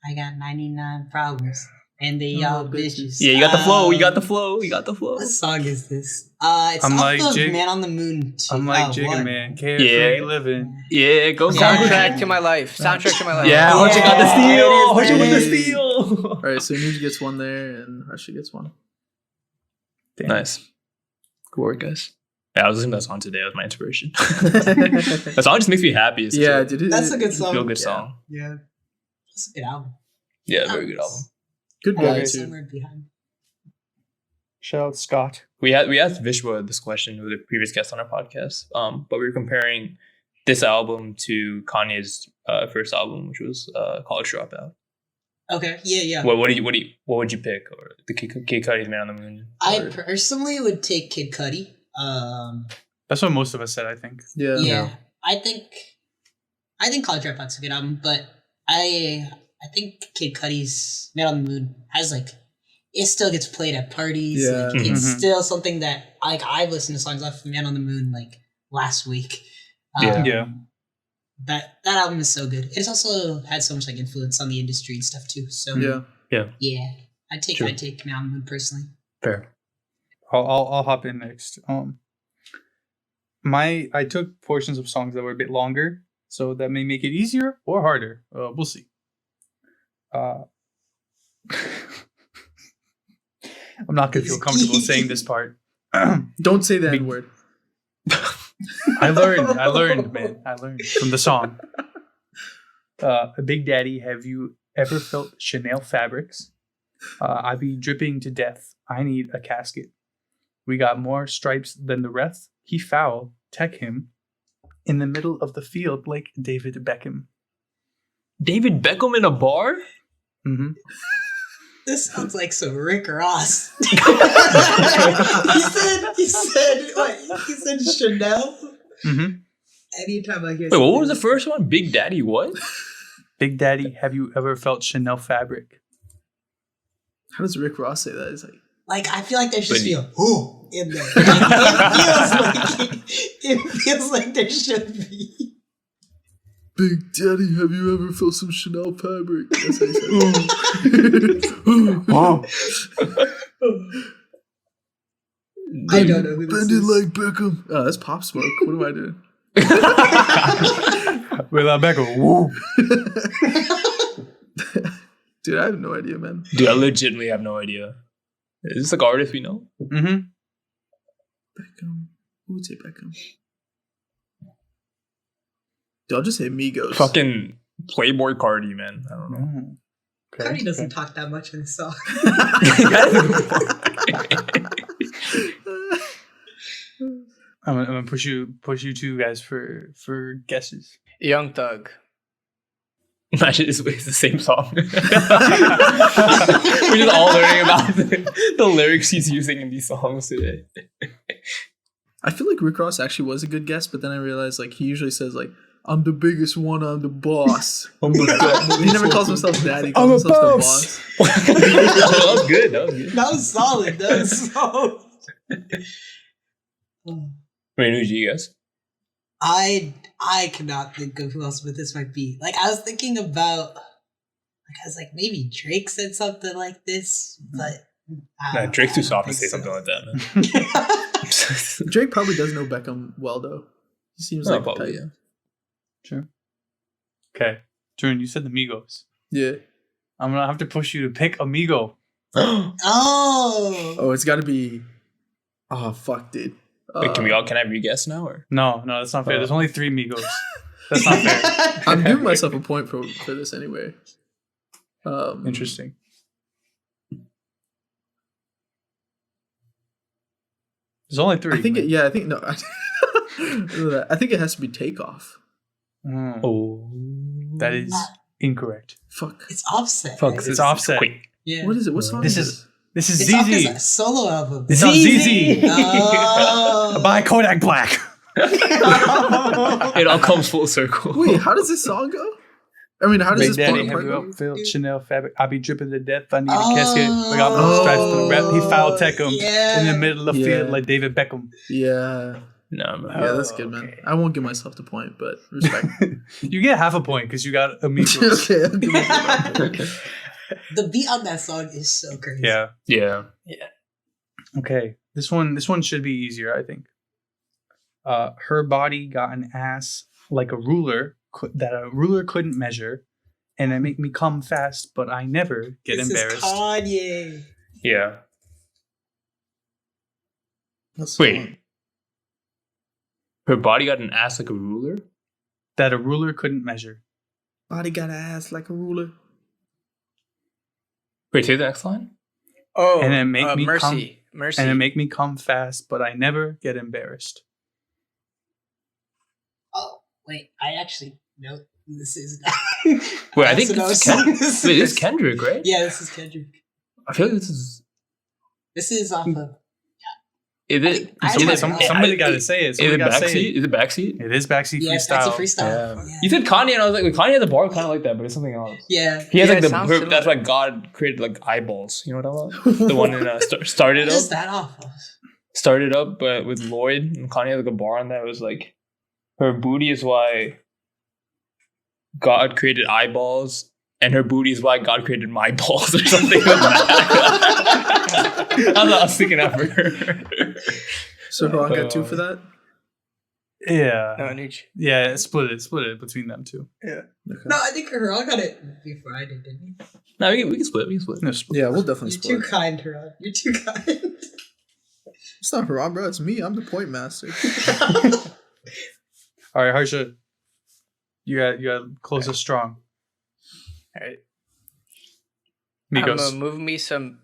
I Got 99 Problems and They All Bitches. Yeah, you got the flow. You got the flow. What song is this? It's I'm off like of Jig- Man on the Moon 2. I'm like Jigga one. Man, carefree living. Yeah, go Soundtrack to my life. Soundtrack to my life. Yeah, Yeah, Harsha got the steal. there it is, Harsha with the there it is. steal. All right, so Nuj gets one there, and Harsha gets one. Damn. Nice. Good work, guys. Yeah, I was listening to that song today. That was my inspiration. That song just makes me happy. It's Yeah, such dude. That's a good a song. feel good song. Yeah. That's a good album. Yeah, very good album. Good I like guy it too. somewhere behind. Shout out Scott. We asked Vishwa this question with a previous guest on our podcast. But we were comparing this album to Kanye's first album, which was College Dropout. Okay. Yeah. What would you pick? Or the Kid Cudi's Man on the Moon? I Or- personally would take Kid Cudi. That's what most of us said, I think. Yeah. Yeah. I think College Dropout's a good album, but I think Kid Cudi's Man on the Moon has it still gets played at parties. Yeah. It's Mhm. still something that I've listened to songs off of Man on the Moon last week. Yeah. That album is so good. It's also had so much influence on the industry and stuff too. So Yeah. yeah. I'd take True. Man on the Moon personally. Fair. I'll hop in next. I took portions of songs that were a bit longer, so that may make it easier or harder. We'll see. I'm not gonna feel comfortable saying this part. Don't say the N word. I learned, man. I learned from the song. Big Daddy, have you ever felt Chanel fabrics? I be dripping to death. I need a casket. We got more stripes than the rest. He foul, tech him in the middle of the field like David Beckham. David Beckham in a bar? Mm-hmm. This sounds like some Rick Ross. he said Chanel. Mm-hmm. Anytime I hear. Wait, what was the first one? Big Daddy what? Big Daddy, have you ever felt Chanel fabric? How does Rick Ross say that? He's like, I feel like there should be a who in there. It feels like there should be. Big Daddy, have you ever felt some Chanel fabric? That's how he said it. Wow. I don't know who this Bend it is. like Beckham. Oh, that's Pop Smoke. What am I doing? Without Beckham. Woo. Dude, I have no idea, man. Dude, I legitimately have no idea. Is this like artist we know? Mm-hmm. Beckham. Who would say Beckham? Dude, I'll just say Migos. Fucking Playboy Cardi, man. I don't know. Mm. Okay. Cardi doesn't talk that much in the song. I'm gonna push you two guys for guesses. Young Thug. Imagine it's the same song. We're just all learning about the lyrics he's using in these songs today. I feel like Rick Ross actually was a good guess, but then I realized like he usually says like, I'm the biggest one, I'm the boss. He He never calls himself daddy, he calls himself the boss. That was good. That was solid. That was solid. Wait, who did you guess? I cannot think of who else, but this might be. Like, I was thinking about, I was like, maybe Drake said something like this, but Nah, Drake's too soft to say something like that, man. Drake probably does know Beckham well, though. He seems No, like probably, tight. yeah. Sure. Okay. Jordan, you said the Migos. Yeah. I'm gonna have to push you to pick Amigo. Oh, Oh, it's got to be. Oh fuck, dude. Wait, can I re-guess now or? No, that's not fair. There's only 3 Migos. That's not fair. I'm giving myself a point for this anyway. Interesting. There's only 3. I think it. Yeah, I think no. I think it has to be Takeoff. Oh, That is incorrect. Fuck. it's Offset. fuck! right? It's Offset. Wait, Yeah. What is it? What song This is is this is It's off his ZZ. solo album. It's on ZZ. Oh. By Kodak Black. it all comes full circle. Wait, how does this song go? I mean, how does Big this Daddy, part have you go? ever felt Chanel fabric? I be dripping to death. I need a casket. We got more stripes to the rep. He foul tech him in the middle of the field like David Beckham. Yeah. No, man. Yeah, that's good, man. I won't give myself the point, but respect. You get half a point because you got Amigos. Okay, I'll give myself a point. The beat on that song is so crazy. Yeah. Yeah. Okay. This one should be easier, I think. Her body got an ass like a ruler that a ruler couldn't measure, and it make me come fast, but I never get This embarrassed. is Kanye. Yeah. That's Wait. Her body got an ass like a ruler? That a ruler couldn't measure. Body got an ass like a ruler. Wait, say the next line? Oh, And it make me Mercy. And it make me come fast, but I never get embarrassed. Oh, wait. I actually know who this is now. Wait, I think So this is no, Kendrick. this Wait, this is- is Kendrick, right? Yeah, this is Kendrick. I feel like this is. This is off of. Is it? I Somebody, don't know. somebody got to say it. Is Somebody it gotta say backseat? Is it backseat? It is backseat Yeah, freestyle. Backseat Freestyle. Yeah. Yeah. You said Kanye, and I was like, Kanye has a bar kind of like that, but it's something else. Yeah. He has Yeah, like it sounds the that's similar. why God created like eyeballs. You know what I'm talking about? The one in started What is up, that off of? started up, but with Lloyd and Kanye had like a bar on that. It was like, her booty is why God created eyeballs, and her booty is why God created my balls, or something like that. I was thinking that for her. So Ron got 2 for that? Yeah. No, Nietzsche. Yeah, split it between them two. Okay. No, I think Haran got it before I did, didn't he? No, we can split. We can split. No, split. Yeah, we'll definitely You're too split. kind, Haran. You're too kind. It's not Haran, bro. It's me. I'm the point master. All right, Harsha. You got closest strong. All right. Migos. I'm gonna move me some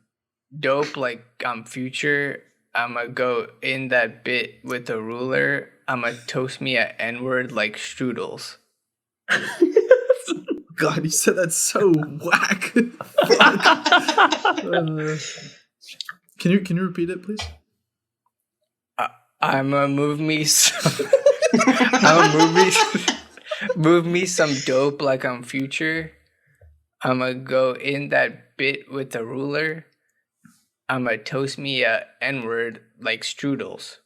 dope like Future. I'm gonna go in that bit with a ruler. I'm gonna toast me a N-word like strudels. God, you said that so whack. Can you repeat it, please? I'm gonna move me some. I'm gonna move me some dope like Future. I'm gonna go in that bit with a ruler. I'm gonna toast me a N-word like strudels.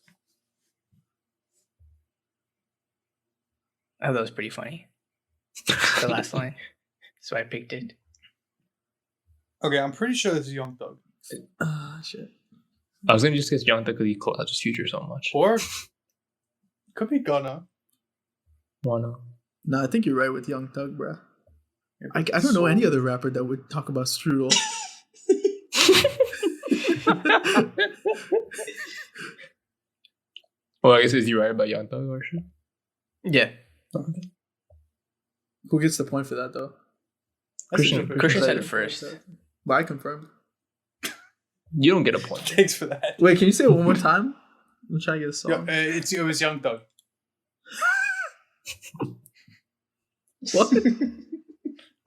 I thought that was pretty funny. The last line. So I picked it. Okay, I'm pretty sure this is Young Thug. Shit. I was gonna just guess Young Thug because he collabs Future so much. Or could be Gunna. Wanna? No, I think you're right with Young Thug, bro. I don't know any other rapper that would talk about strudel. Well, I guess is he right about Young Thug or shit? Yeah. Who gets the point for that, though? Christian said it first. But I confirmed. You don't get a point. Thanks for that. Wait, can you say it one more time? I'm trying to get a song. It was Young Thug. What?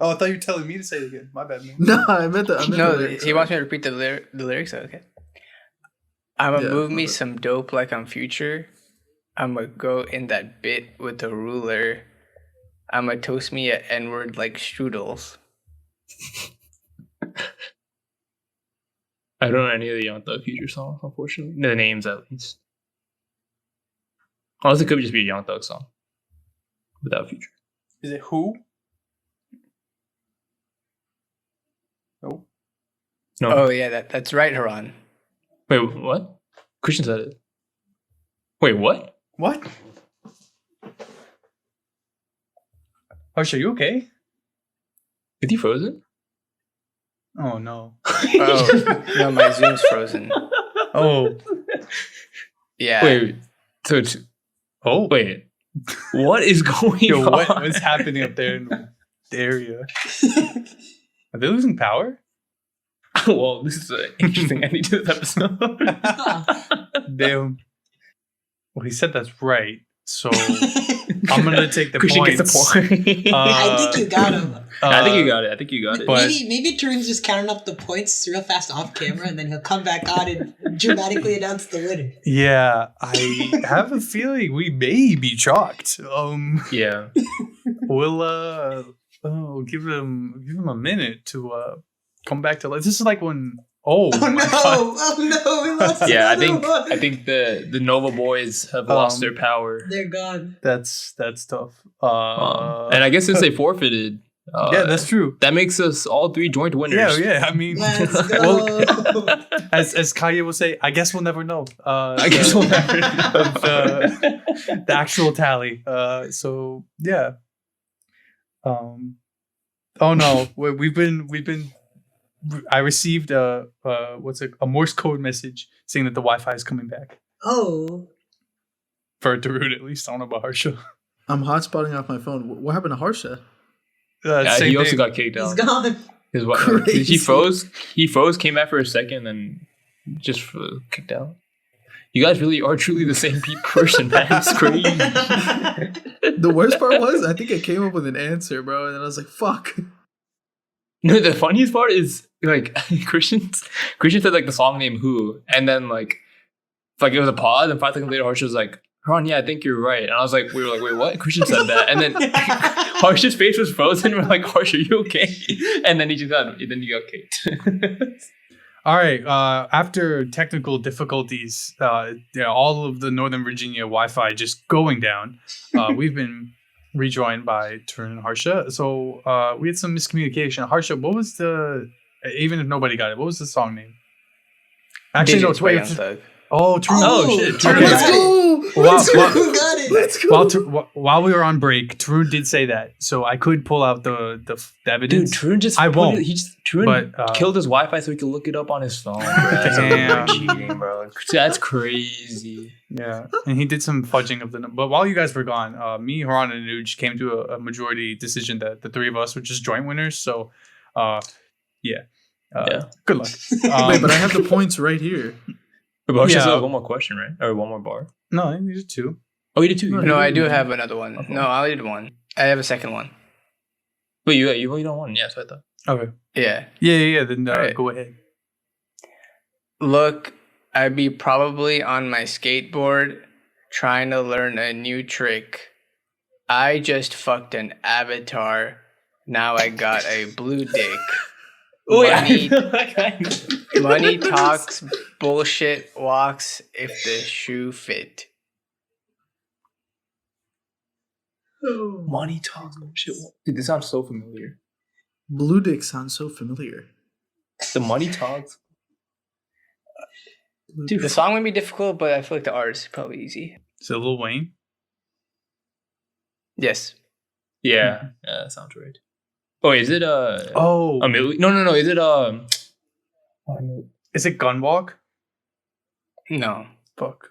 Oh, I thought you were telling me to say it again. My bad, man. No, I meant the lyrics. He wants me to repeat the lyrics. Okay. I'ma move me some dope like Future. I'ma go in that bit with a ruler. I'ma toast me a N-word like strudels. I don't know any of the Young Thug Future songs, unfortunately. The names, at least. Honestly, it could just be a Young Thug song without Future. Is it who? No. No. Oh yeah, that's right, Haran. Wait, what? Christian said it. Wait, what? What? Harsha, you okay? Is he frozen? Oh no. Oh no, my Zoom's frozen. Oh. Yeah. Wait. So. Wait. What is going on? What's happening up there in the area? Are they losing power? Well, this is an interesting ending to this episode. Damn. Well, he said that's right, so I'm gonna take the Christian points. gets the point. I think you got him. I think you got it. But- Maybe Tarun's just counting up the points real fast off camera, and then he'll come back on and dramatically announce the winner. Yeah, I have a feeling we may be chalked. Yeah. We'll give him a minute to come back to life. This is like when Oh no! We lost. Yeah, one. I think the Nova boys have lost their power. They're gone. that's tough. And I guess since they forfeited, yeah, that's true. that makes us all three joint winners. Yeah. I mean, Let's go. as Kanye will say, I guess we'll never know. I guess we'll never know. The actual tally. So yeah. Oh no, we've been. I received a Morse code message saying that the Wi-Fi is coming back. Oh. For Darud, at least. I don't know about Harsha. I'm hotspotting off my phone. What happened to Harsha? He also got kicked out. He's gone. He froze. He froze. Came back for a second, and just kicked out. You guys really are truly the same person, man. It's crazy. The worst part was, I think I came up with an answer, bro, and then I was like, "Fuck." No, the funniest part is like Christian said like the song name "Who," and then like it was a pause, and 5 seconds later, Harsha was like, "Ron, yeah, I think you're right." And I was like, "We were like, wait, what?" Christian said that, and then Harsha's face was frozen. We're like, "Harsha, are you okay?" And then he got kicked. All right. After technical difficulties, all of the Northern Virginia Wi-Fi just going down, we've been rejoined by Tarun and Harsha. So we had some miscommunication. Harsha, what was even if nobody got it, what was the song name? Actually, no, Digits by Young Thug. Oh, Tarun. Oh, shit. Tarun, Okay. let's go. Tarun got it. Let's go. While we were on break, Tarun did say that, so I could pull out the Dude, evidence. Tarun just I won't. Tarun But, killed his Wi-Fi so he could look it up on his phone. Bro. That's Damn. cheating, bro. That's crazy. Yeah, and he did some fudging of the number. But while you guys were gone, me, Haran, and Anuj came to a majority decision that the three of us were just joint winners. So, yeah. Good luck. Wait, but I have the points right here. But Harsha Yeah. still has one more question, right? Or one more bar. No, I needed two. Oh, you did two. No, I do have another one. Okay. No, I only did one. I have a second one. Wait, you only done one? Yeah, so I thought. Okay. Yeah. Yeah. Then Alright. go ahead. Look, I'd be probably on my skateboard trying to learn a new trick. I just fucked an avatar. Now I got a blue dick. Money, money talks, bullshit walks if the shoe fit. Money talks. Shit. Dude, this sounds so familiar. Blue Dick sounds so familiar. The money talks. Dude, the song might be difficult, but I feel like the artist is probably easy. Is it Lil Wayne? Yes. Yeah, that sounds right. Oh, is it Oh, a million? No. Is it is it Gunwalk? No. Fuck.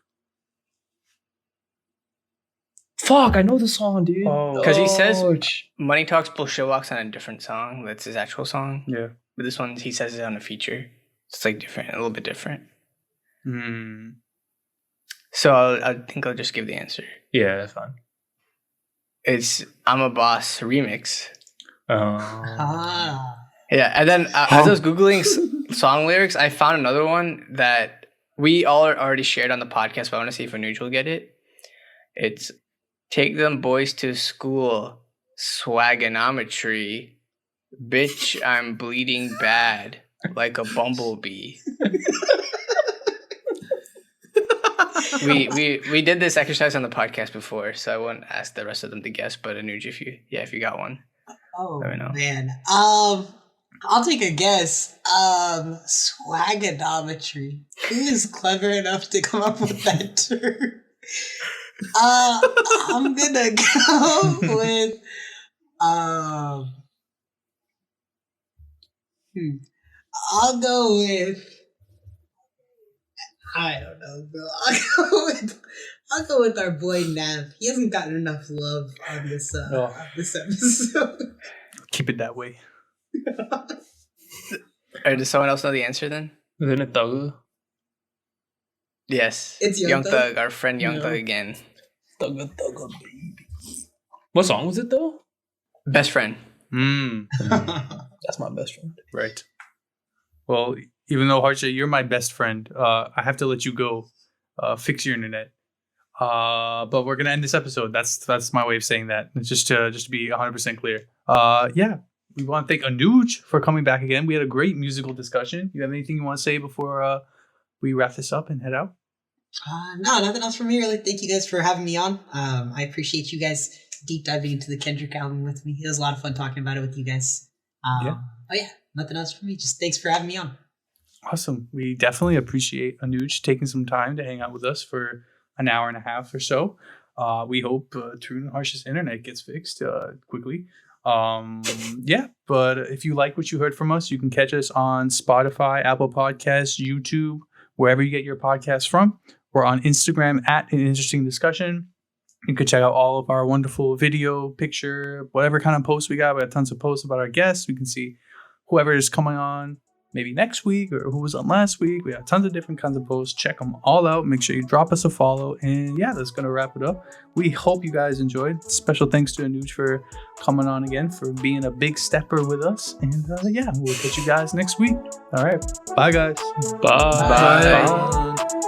Fuck, I know the song, dude. Oh. Because he says money talks, bullshit walks on a different song. That's his actual song. Yeah. But this one, he says it on a feature. It's like different, a little bit different. Hmm. So I think I'll just give the answer. Yeah, that's fine. It's I'm a Boss remix. Ah. Yeah, and then as I was Googling song lyrics, I found another one that we all already shared on the podcast, but I want to see if Anuj will get it. It's take them boys to school, swagonometry. Bitch, I'm bleeding bad like a bumblebee. We did this exercise on the podcast before, so I won't ask the rest of them to guess, but Anuj, if you got one. Oh Let me know. man. I'll take a guess. Swagonometry. Who is clever enough to come up with that term? I'm gonna go with I'll go with I don't know, bro. I'll go with our boy Nav. He hasn't gotten enough love on this episode. Keep it that way. Or does someone else know the answer then? Isn't it Thug? Yes. It's Young Young Thug. Thug, our friend Young Yeah. Thug again. Thug, baby. What song was it though? Best friend. That's my best friend. Right. Well, even though Harsha, you're my best friend, I have to let you go. Fix your internet. But we're gonna end this episode. That's my way of saying that. It's just to be 100% clear. Yeah. We want to thank Anuj for coming back again. We had a great musical discussion. You have anything you want to say before we wrap this up and head out? No, nothing else from me really. Thank you guys for having me on. I appreciate you guys deep diving into the Kendrick album with me. It was a lot of fun talking about it with you guys. Yeah. Oh yeah, nothing else from me. Just thanks for having me on. Awesome. We definitely appreciate Anuj taking some time to hang out with us for an hour and a half or so. We hope Tarun and Harsha's internet gets fixed quickly. Yeah, but if you like what you heard from us, you can catch us on Spotify, Apple Podcasts, YouTube, wherever you get your podcasts from. We're on Instagram at An Interesting Discussion. You can check out all of our wonderful video, picture, whatever kind of posts we got. We got tons of posts about our guests. We can see whoever is coming on maybe next week or who was on last week. We got tons of different kinds of posts. Check them all out. Make sure you drop us a follow. And yeah, that's going to wrap it up. We hope you guys enjoyed. Special thanks to Anuj for coming on again, for being a big stepper with us. And yeah, we'll catch you guys next week. All right. Bye, guys. Bye. Bye.